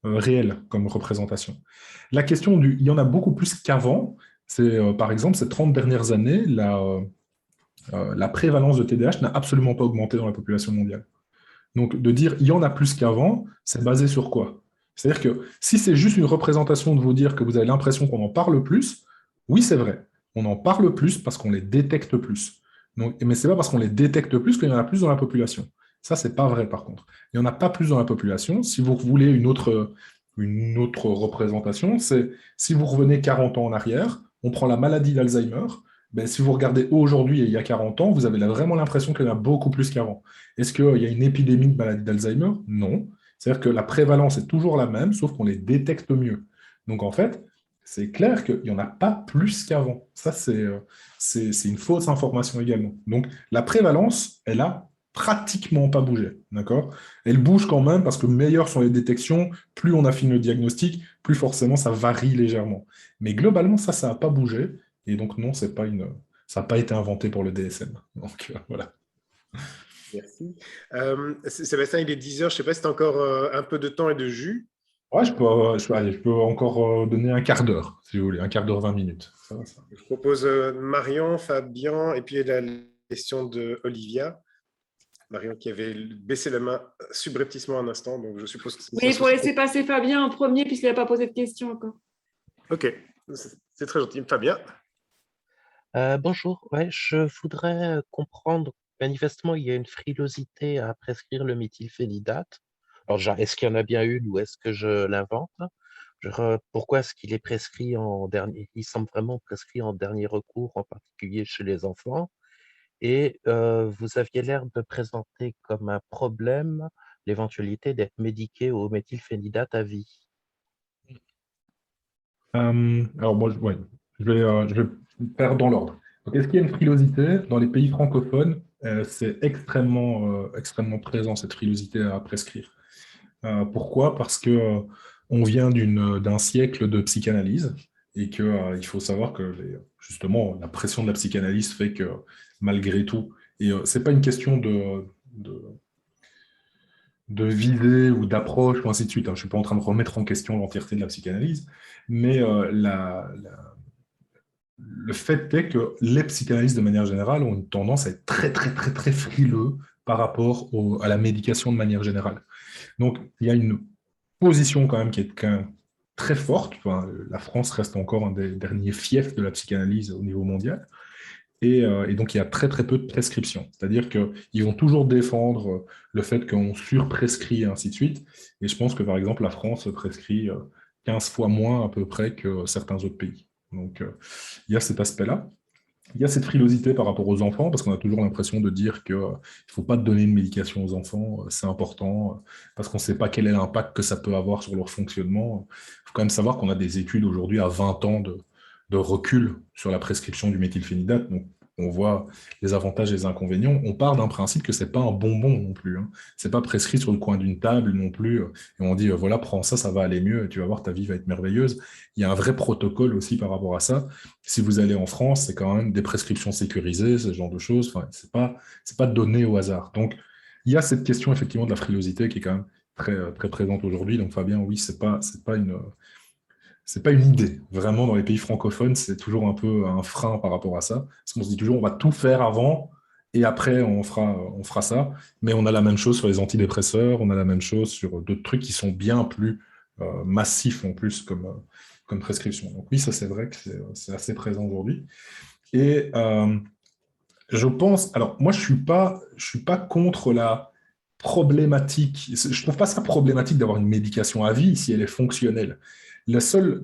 réel comme représentation. La question il y en a beaucoup plus qu'avant. C'est par exemple, ces 30 dernières années, la prévalence de TDAH n'a absolument pas augmenté dans la population mondiale. Donc, de dire il y en a plus qu'avant, c'est basé sur quoi? C'est-à-dire que si c'est juste une représentation de vous dire que vous avez l'impression qu'on en parle plus, oui, c'est vrai. On en parle plus parce qu'on les détecte plus. Donc, mais ce n'est pas parce qu'on les détecte plus qu'il y en a plus dans la population. Ça, c'est pas vrai par contre. Il n'y en a pas plus dans la population. Si vous voulez une autre représentation, c'est si vous revenez 40 ans en arrière, on prend la maladie d'Alzheimer. Ben, si vous regardez aujourd'hui et il y a 40 ans, vous avez vraiment l'impression qu'il y en a beaucoup plus qu'avant. Est-ce qu'il y a une épidémie de maladie d'Alzheimer? Non. C'est-à-dire que la prévalence est toujours la même, sauf qu'on les détecte mieux. Donc en fait, c'est clair qu'il n'y en a pas plus qu'avant. Ça, c'est une fausse information également. Donc la prévalence, elle a pratiquement pas bougé. D'accord? Elle bouge quand même parce que meilleures sont les détections, plus on affine le diagnostic, plus forcément ça varie légèrement. Mais globalement, ça n'a pas bougé. Et donc, non, ça n'a pas été inventé pour le DSM. Donc, voilà. Merci. Sébastien, il est 10 heures. Je ne sais pas si tu as encore un peu de temps et de jus. Ouais, je peux encore donner un quart d'heure, si vous voulez, un quart d'heure, 20 minutes. Ça. Je propose Marion, Fabien, et puis la question de Olivia. Marion qui avait baissé la main subrepticement un instant, donc je suppose que c'est... Oui, il faut laisser passer Fabien en premier puisqu'il n'a pas posé de question encore. Ok, c'est très gentil. Fabien. Bonjour, ouais, je voudrais comprendre, manifestement, il y a une frilosité à prescrire le méthylphénidate. Alors, déjà, est-ce qu'il y en a bien une ou est-ce que je l'invente? Pourquoi est-ce qu'il est prescrit en dernier? Il semble vraiment prescrit en dernier recours, en particulier chez les enfants. Et vous aviez l'air de présenter comme un problème l'éventualité d'être médiqué au méthylphénidate à vie. Alors, moi, je vais faire dans l'ordre. Donc, est-ce qu'il y a une frilosité? Dans les pays francophones, c'est extrêmement présent, cette frilosité à prescrire. Pourquoi? Parce que on vient d'un siècle de psychanalyse et qu'il faut savoir que justement la pression de la psychanalyse fait que malgré tout, et c'est pas une question de visée ou d'approche ou ainsi de suite, hein. Je suis pas en train de remettre en question l'entièreté de la psychanalyse, mais le fait est que les psychanalystes de manière générale ont une tendance à être très très très très frileux par rapport à la médication de manière générale. Donc, il y a une position quand même qui est très forte. Enfin, la France reste encore un des derniers fiefs de la psychanalyse au niveau mondial. Et donc, il y a très, très peu de prescriptions. C'est-à-dire qu'ils vont toujours défendre le fait qu'on surprescrit et ainsi de suite. Et je pense que, par exemple, la France prescrit 15 fois moins à peu près que certains autres pays. Donc, il y a cet aspect-là. Il y a cette frilosité par rapport aux enfants, parce qu'on a toujours l'impression de dire qu'il ne faut pas donner une médication aux enfants, c'est important, parce qu'on ne sait pas quel est l'impact que ça peut avoir sur leur fonctionnement. Il faut quand même savoir qu'on a des études aujourd'hui à 20 ans de recul sur la prescription du méthylphénidate. Donc, on voit les avantages et les inconvénients. On part d'un principe que ce n'est pas un bonbon non plus. Hein. Ce n'est pas prescrit sur le coin d'une table non plus. Et on dit, voilà, prends ça, ça va aller mieux, et tu vas voir, ta vie va être merveilleuse. Il y a un vrai protocole aussi par rapport à ça. Si vous allez en France, c'est quand même des prescriptions sécurisées, ce genre de choses. Enfin, c'est pas donné au hasard. Donc, il y a cette question effectivement de la frilosité qui est quand même très, très présente aujourd'hui. Donc, Fabien, oui, c'est pas une idée. Vraiment, dans les pays francophones, c'est toujours un peu un frein par rapport à ça. Parce qu'on se dit toujours, on va tout faire avant et après, on fera ça. Mais on a la même chose sur les antidépresseurs, on a la même chose sur d'autres trucs qui sont bien plus massifs en plus comme prescription. Donc oui, ça c'est vrai que c'est assez présent aujourd'hui. Et je pense, alors moi je suis pas contre la problématique, je trouve pas ça problématique d'avoir une médication à vie si elle est fonctionnelle. La seule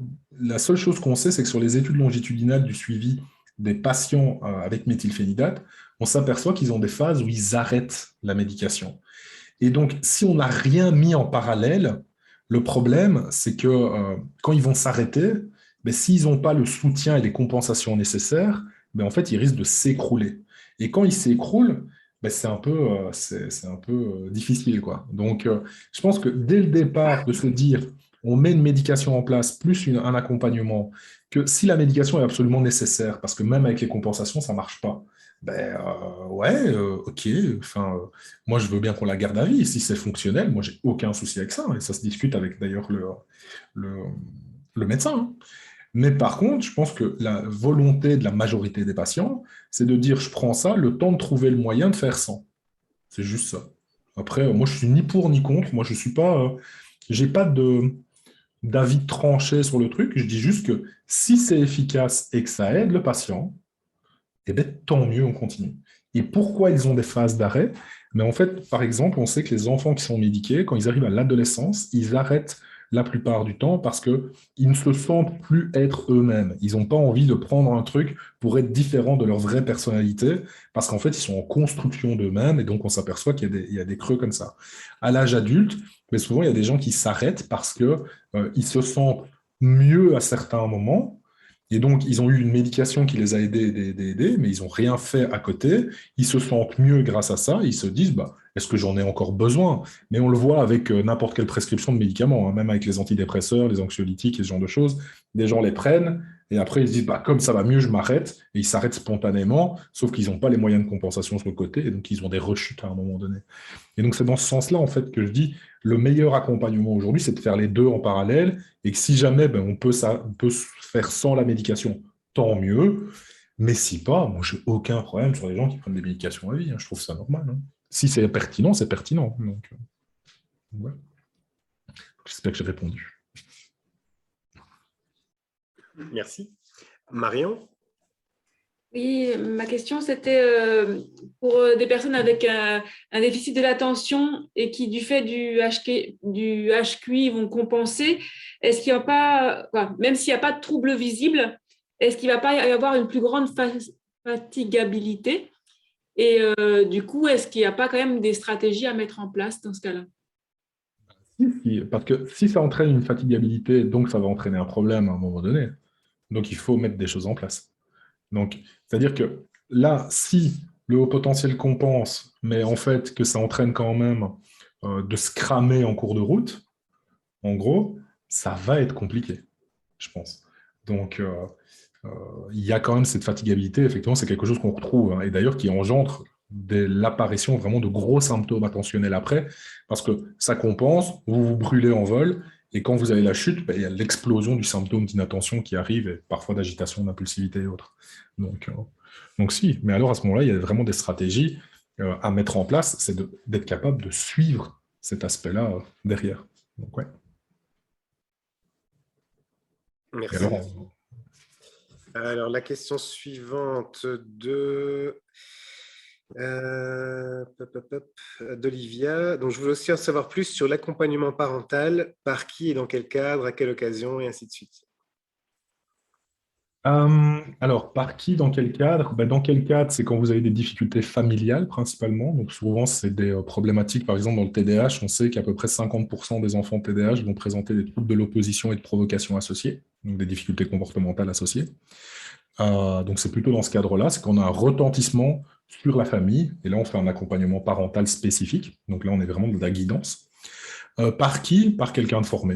chose qu'on sait, c'est que sur les études longitudinales du suivi des patients avec méthylphénidate, on s'aperçoit qu'ils ont des phases où ils arrêtent la médication. Et donc, si on n'a rien mis en parallèle, le problème, c'est que quand ils vont s'arrêter, s'ils n'ont pas le soutien et les compensations nécessaires, en fait, ils risquent de s'écrouler. Et quand ils s'écroulent, c'est un peu difficile, quoi. Donc, je pense que dès le départ, de se dire, on met une médication en place, plus un accompagnement, que si la médication est absolument nécessaire, parce que même avec les compensations, ça ne marche pas, ok, moi je veux bien qu'on la garde à vie, si c'est fonctionnel, moi j'ai aucun souci avec ça, et ça se discute avec d'ailleurs le médecin. Hein. Mais par contre, je pense que la volonté de la majorité des patients, c'est de dire je prends ça, le temps de trouver le moyen de faire sans. C'est juste ça. Après, moi je suis ni pour ni contre, moi je suis pas, j'ai pas d'avis tranché sur le truc, je dis juste que si c'est efficace et que ça aide le patient, eh bien, tant mieux, on continue. Et pourquoi ils ont des phases d'arrêt? Mais en fait, par exemple, on sait que les enfants qui sont médiqués, quand ils arrivent à l'adolescence, ils arrêtent la plupart du temps parce qu'ils ne se sentent plus être eux-mêmes. Ils n'ont pas envie de prendre un truc pour être différent de leur vraie personnalité, parce qu'en fait, ils sont en construction d'eux-mêmes, et donc on s'aperçoit qu'il y a des creux comme ça. À l'âge adulte, mais souvent, il y a des gens qui s'arrêtent parce qu'ils se sentent mieux à certains moments, et donc, ils ont eu une médication qui les a aidés, mais ils n'ont rien fait à côté. Ils se sentent mieux grâce à ça. Ils se disent, bah, est-ce que j'en ai encore besoin? Mais on le voit avec n'importe quelle prescription de médicaments, hein, même avec les antidépresseurs, les anxiolytiques et ce genre de choses. Des gens les prennent et après ils se disent, bah, comme ça va mieux, je m'arrête. Et ils s'arrêtent spontanément, sauf qu'ils n'ont pas les moyens de compensation sur le côté et donc ils ont des rechutes à un moment donné. Et donc, c'est dans ce sens-là, en fait, que je dis, le meilleur accompagnement aujourd'hui, c'est de faire les deux en parallèle, et que si jamais on peut se faire sans la médication, tant mieux. Mais si pas, moi, j'ai aucun problème sur les gens qui prennent des médications à vie, hein. Je trouve ça normal, hein. Si c'est pertinent, c'est pertinent. Donc, ouais. J'espère que j'ai répondu. Merci. Marion? Oui, ma question, c'était pour des personnes avec un déficit de l'attention et qui, du fait du HQI, vont compenser. Est-ce qu'il n'y a pas, même s'il n'y a pas de trouble visible, est-ce qu'il ne va pas y avoir une plus grande fatigabilité? Et du coup, est-ce qu'il n'y a pas quand même des stratégies à mettre en place dans ce cas-là? Parce que si ça entraîne une fatigabilité, donc ça va entraîner un problème à un moment donné. Donc, il faut mettre des choses en place. Donc, c'est-à-dire que là, si le haut potentiel compense, mais en fait que ça entraîne quand même de se cramer en cours de route, en gros, ça va être compliqué, je pense. Donc, il y a quand même cette fatigabilité, effectivement, c'est quelque chose qu'on retrouve, hein, et d'ailleurs qui engendre l'apparition vraiment de gros symptômes attentionnels après, parce que ça compense, vous vous brûlez en vol, et quand vous avez la chute, il y a l'explosion du symptôme d'inattention qui arrive, et parfois d'agitation, d'impulsivité et autres. Donc si, mais alors à ce moment-là, il y a vraiment des stratégies à mettre en place, c'est d'être capable de suivre cet aspect-là derrière. Donc ouais. Merci. Alors, la question suivante d'Olivia. Donc, je voulais aussi en savoir plus sur l'accompagnement parental, par qui et dans quel cadre, à quelle occasion, et ainsi de suite. Alors, par qui, dans quel cadre? Dans quel cadre, c'est quand vous avez des difficultés familiales principalement. Donc, souvent, c'est des problématiques. Par exemple, dans le TDAH, on sait qu'à peu près 50% des enfants TDAH vont présenter des troubles de l'opposition et de provocation associés, donc des difficultés comportementales associées. Donc, c'est plutôt dans ce cadre-là, c'est qu'on a un retentissement sur la famille. Et là, on fait un accompagnement parental spécifique. Donc là, on est vraiment de la guidance. Par qui? Par quelqu'un de formé.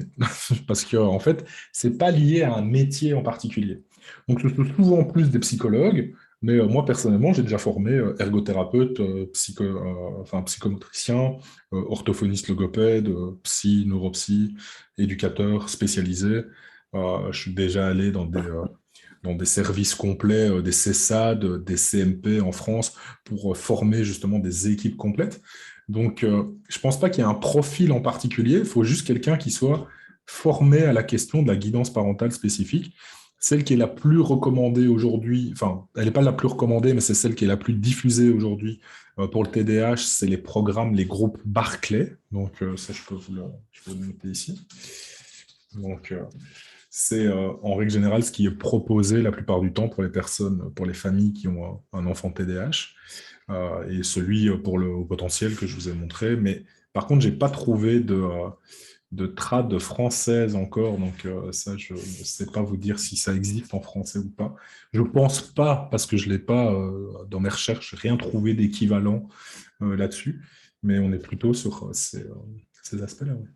Parce que, en fait, c'est pas lié à un métier en particulier. Donc, ce sont souvent plus des psychologues, mais moi, personnellement, j'ai déjà formé ergothérapeute, psychomotricien, orthophoniste logopède, psy, neuropsy, éducateur spécialisé. Je suis déjà allé dans des services complets, des CESAD, des CMP en France, pour former justement des équipes complètes. Donc, je ne pense pas qu'il y ait un profil en particulier, il faut juste quelqu'un qui soit formé à la question de la guidance parentale spécifique. Celle qui est la plus recommandée aujourd'hui, enfin, elle n'est pas la plus recommandée, mais c'est celle qui est la plus diffusée aujourd'hui pour le TDAH, c'est les programmes, les groupes Barclay. Donc, ça, je peux vous le noter ici. Donc, c'est en règle générale ce qui est proposé la plupart du temps pour les personnes, pour les familles qui ont un enfant TDAH, et celui pour le haut potentiel que je vous ai montré. Mais par contre, je n'ai pas trouvé de trad française encore, donc ça, je ne sais pas vous dire si ça existe en français ou pas. Je ne pense pas, parce que je ne l'ai pas dans mes recherches, rien trouvé d'équivalent là-dessus, mais on est plutôt sur ces aspects-là. Ouais.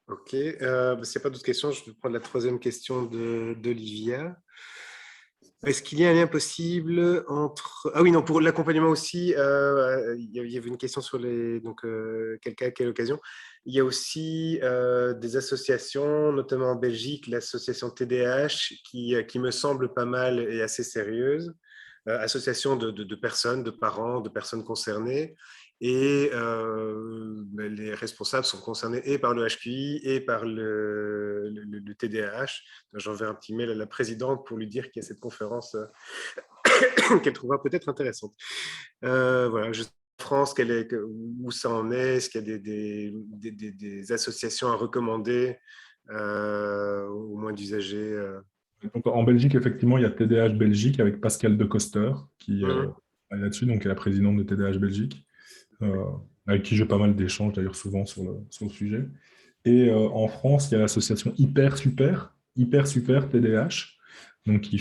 Ok, s'il n'y a pas d'autres questions, je vais prendre la troisième question d'Olivia. Est-ce qu'il y a un lien possible entre... Ah oui, non, pour l'accompagnement aussi, il y avait une question sur quel cas, à quelle occasion. Il y a aussi des associations, notamment en Belgique, l'association TDAH, qui me semble pas mal et assez sérieuse. Association de personnes, de parents, de personnes concernées. Et les responsables sont concernés et par le HQI et par le TDAH. J'enverrai un petit mail à la présidente pour lui dire qu'il y a cette conférence qu'elle trouvera peut-être intéressante. Voilà, je sais en France où ça en est, est-ce qu'il y a des associations à recommander, au moins d'usagers Donc, en Belgique, effectivement, il y a TDAH Belgique avec Pascal De Coster qui est là-dessus, donc elle est la présidente de TDAH Belgique, avec qui j'ai pas mal d'échanges d'ailleurs souvent sur le sujet. Et en France, il y a l'association Hyper Super TDAH, donc qui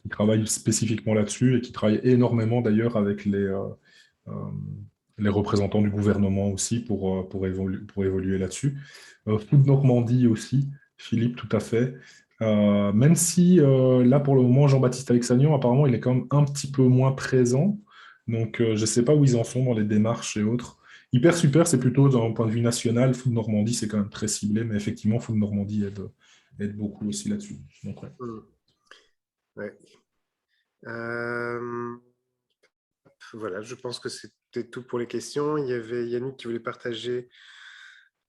travaille spécifiquement là-dessus et qui travaille énormément d'ailleurs avec les représentants du gouvernement aussi pour évoluer là-dessus. Food Normandie aussi, Philippe, tout à fait. Même si là, pour le moment, Jean-Baptiste Alexanian, apparemment, il est quand même un petit peu moins présent. Donc, je ne sais pas où ils en sont dans les démarches et autres. Hyper Super, c'est plutôt d'un point de vue national. Food Normandie, c'est quand même très ciblé, mais effectivement, Food Normandie aide beaucoup aussi là-dessus. Donc, ouais. Ouais. Voilà, je pense que c'était tout pour les questions. Il y avait Yannick qui voulait partager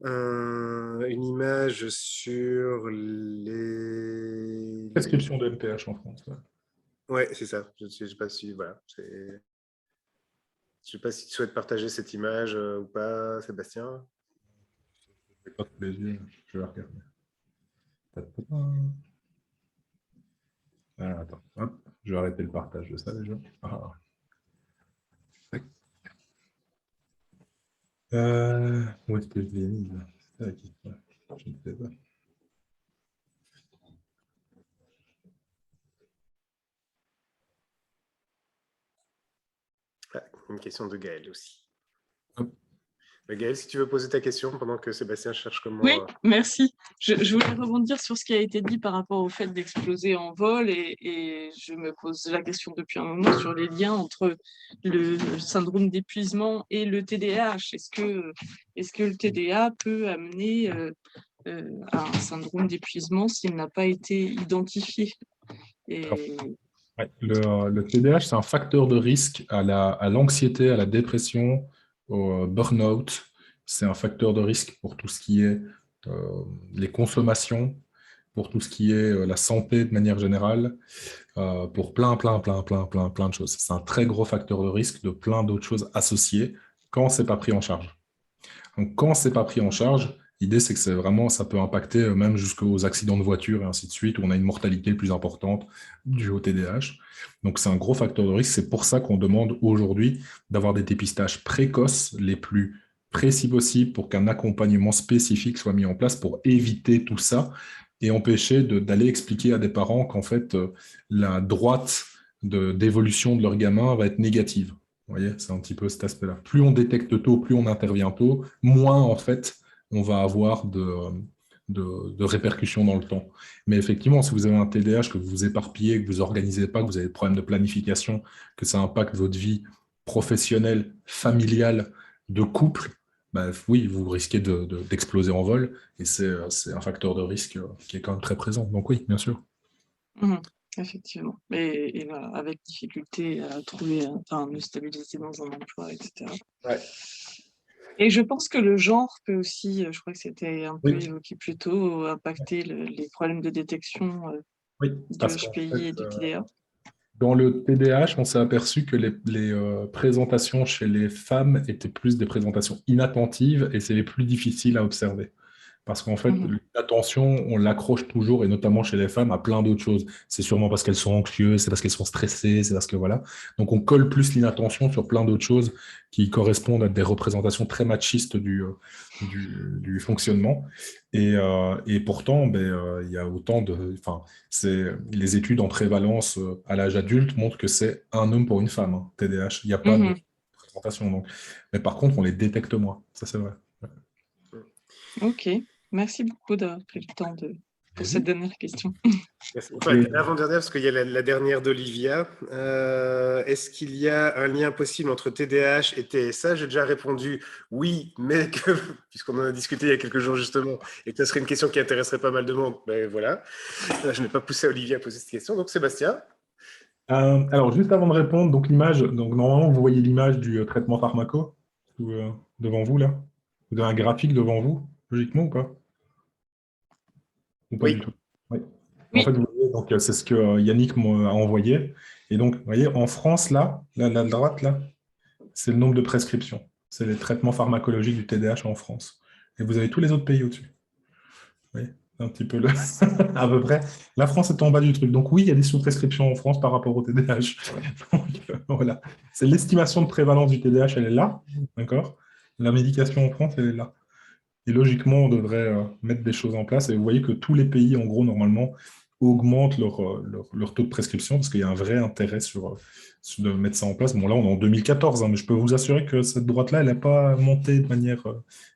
une image sur les prescription de MPH en France. Ouais, c'est ça. Je ne sais pas si, voilà, je sais pas si tu souhaites partager cette image ou pas, Sébastien. Je n'ai pas tous les yeux, je vais la regarder. Ah, attends, hop, je vais arrêter le partage de ça déjà. Ah. Où est-ce que je l'ai mis? C'est ça qui... Je ne sais pas. Ah, une question de Gaël aussi. Hop. Gaël, si tu veux poser ta question pendant que Sébastien cherche comment... Oui, merci. Je voulais rebondir sur ce qui a été dit par rapport au fait d'exploser en vol et je me pose la question depuis un moment sur les liens entre le syndrome d'épuisement et le TDAH. Est-ce que le TDA peut amener à un syndrome d'épuisement s'il n'a pas été identifié? Ouais, le TDAH, c'est un facteur de risque à l'anxiété, à la dépression, au burn-out. C'est un facteur de risque pour tout ce qui est les consommations, pour tout ce qui est la santé de manière générale, pour plein de choses. C'est un très gros facteur de risque de plein d'autres choses associées quand ce n'est pas pris en charge. Donc, quand ce n'est pas pris en charge, l'idée, c'est que ça peut impacter même jusqu'aux accidents de voiture et ainsi de suite, où on a une mortalité plus importante due au TDAH. Donc, c'est un gros facteur de risque. C'est pour ça qu'on demande aujourd'hui d'avoir des dépistages précoces les plus précis possibles pour qu'un accompagnement spécifique soit mis en place pour éviter tout ça et empêcher d'aller expliquer à des parents qu'en fait, la droite d'évolution de leur gamin va être négative. Vous voyez, c'est un petit peu cet aspect-là. Plus on détecte tôt, plus on intervient tôt, moins en fait on va avoir de répercussions dans le temps. Mais effectivement, si vous avez un TDAH, que vous vous éparpillez, que vous ne organisez pas, que vous avez des problèmes de planification, que ça impacte votre vie professionnelle, familiale, de couple, bah, oui, vous risquez d'exploser en vol. Et c'est un facteur de risque qui est quand même très présent. Donc oui, bien sûr. Effectivement. Et voilà, avec difficulté à trouver, me stabiliser dans un emploi, etc. Ouais. Et je pense que le genre peut aussi, je crois que c'était un peu Oui. évoqué plus tôt, impacter les problèmes de détection Oui, du parce HPI et du TDA. Dans le TDAH, on s'est aperçu que les présentations chez les femmes étaient plus des présentations inattentives et c'est les plus difficiles à observer. Parce qu'en fait, l'attention, on l'accroche toujours, et notamment chez les femmes, à plein d'autres choses. C'est sûrement parce qu'elles sont anxieuses, c'est parce qu'elles sont stressées, c'est parce que voilà. Donc on colle plus l'inattention sur plein d'autres choses qui correspondent à des représentations très machistes du fonctionnement. Et pourtant, il y a autant de... Enfin, les études en prévalence à l'âge adulte montrent que c'est un homme pour une femme, hein, TDAH. Il n'y a pas de présentation. Donc. Mais par contre, on les détecte moins. Ça, c'est vrai. Ok. Merci beaucoup d'avoir pris le temps pour cette dernière question. Enfin, l'avant-dernière, parce qu'il y a la dernière d'Olivia. Est-ce qu'il y a un lien possible entre TDAH et TSA? J'ai déjà répondu oui, mais puisqu'on en a discuté il y a quelques jours justement, et que ça serait une question qui intéresserait pas mal de monde, ben voilà. Je n'ai pas poussé Olivia à poser cette question. Donc Sébastien. Alors, juste avant de répondre, donc l'image, donc normalement, vous voyez l'image du traitement pharmaco devant vous, là. Vous avez un graphique devant vous, logiquement, ou pas? Ou pas Oui. du tout? Oui. En Oui. fait, vous voyez, donc, c'est ce que Yannick m'a envoyé. Et donc, vous voyez, en France, là, la droite, là, c'est le nombre de prescriptions. C'est les traitements pharmacologiques du TDAH en France. Et vous avez tous les autres pays au-dessus. Oui, un petit peu à peu près. La France est en bas du truc. Donc oui, il y a des sous-prescriptions en France par rapport au TDAH. Donc, voilà. C'est l'estimation de prévalence du TDAH, elle est là. D'accord? La médication en France, elle est là. Et logiquement, on devrait mettre des choses en place. Et vous voyez que tous les pays, en gros, normalement, augmentent leur taux de prescription parce qu'il y a un vrai intérêt de mettre ça en place. Bon, là, on est en 2014, hein, mais je peux vous assurer que cette droite-là, elle n'a pas monté de manière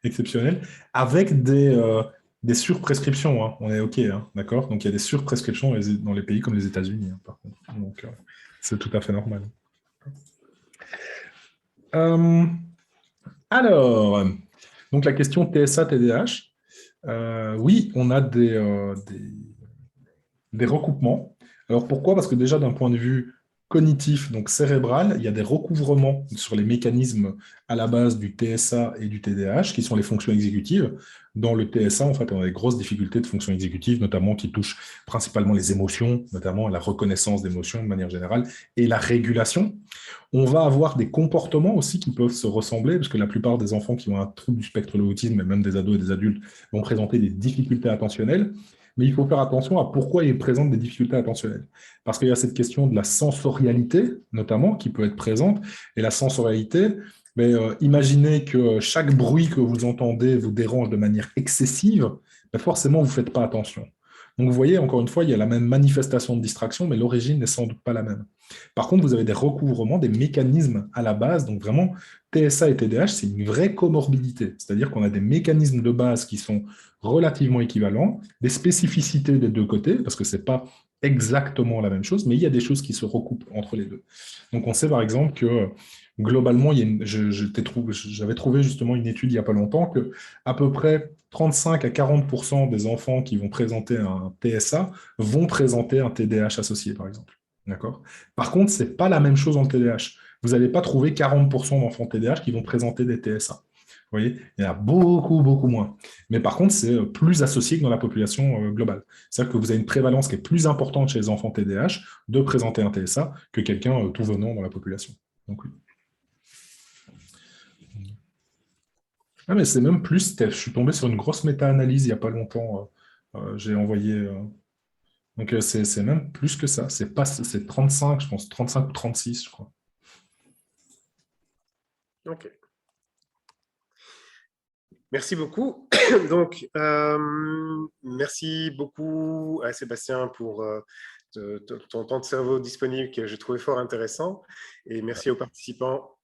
exceptionnelle avec des surprescriptions. Hein. On est OK, hein, d'accord? Donc, il y a des surprescriptions dans les pays comme les États-Unis, hein, par contre. Donc, c'est tout à fait normal. Alors, donc la question TSA-TDAH. Oui, on a des recoupements. Alors pourquoi? Parce que déjà d'un point de vue cognitif, donc cérébral, il y a des recouvrements sur les mécanismes à la base du TSA et du TDAH, qui sont les fonctions exécutives. Dans le TSA, en fait, on a des grosses difficultés de fonctions exécutives, notamment qui touchent principalement les émotions, notamment la reconnaissance d'émotions de manière générale, et la régulation. On va avoir des comportements aussi qui peuvent se ressembler, parce que la plupart des enfants qui ont un trouble du spectre de l'autisme, et même des ados et des adultes, vont présenter des difficultés attentionnelles. Mais il faut faire attention à pourquoi ils présentent des difficultés attentionnelles. Parce qu'il y a cette question de la sensorialité, notamment, qui peut être présente. Et la sensorialité, imaginez que chaque bruit que vous entendez vous dérange de manière excessive, forcément, vous ne faites pas attention. Donc, vous voyez, encore une fois, il y a la même manifestation de distraction, mais l'origine n'est sans doute pas la même. Par contre, vous avez des recouvrements, des mécanismes à la base. Donc, vraiment, TSA et TDAH, c'est une vraie comorbidité. C'est-à-dire qu'on a des mécanismes de base qui sont relativement équivalents, des spécificités des deux côtés, parce que ce n'est pas exactement la même chose, mais il y a des choses qui se recoupent entre les deux. Donc, on sait par exemple que globalement, j'avais trouvé justement une étude il n'y a pas longtemps que à peu près 35 à 40% des enfants qui vont présenter un TSA vont présenter un TDAH associé, par exemple. D'accord? Par contre, ce n'est pas la même chose en TDAH. Vous n'allez pas trouver 40% d'enfants TDAH qui vont présenter des TSA. Vous voyez, il y en a beaucoup, beaucoup moins. Mais par contre, c'est plus associé que dans la population globale. C'est-à-dire que vous avez une prévalence qui est plus importante chez les enfants TDAH de présenter un TSA que quelqu'un tout venant dans la population. Donc oui. Ah, mais c'est même plus, je suis tombé sur une grosse méta-analyse il n'y a pas longtemps. J'ai envoyé. Donc c'est même plus que ça. C'est 35, je pense, 35 ou 36, je crois. Ok. Merci beaucoup. Donc, merci beaucoup à Sébastien pour ton temps de cerveau disponible que j'ai trouvé fort intéressant. Et merci aux participants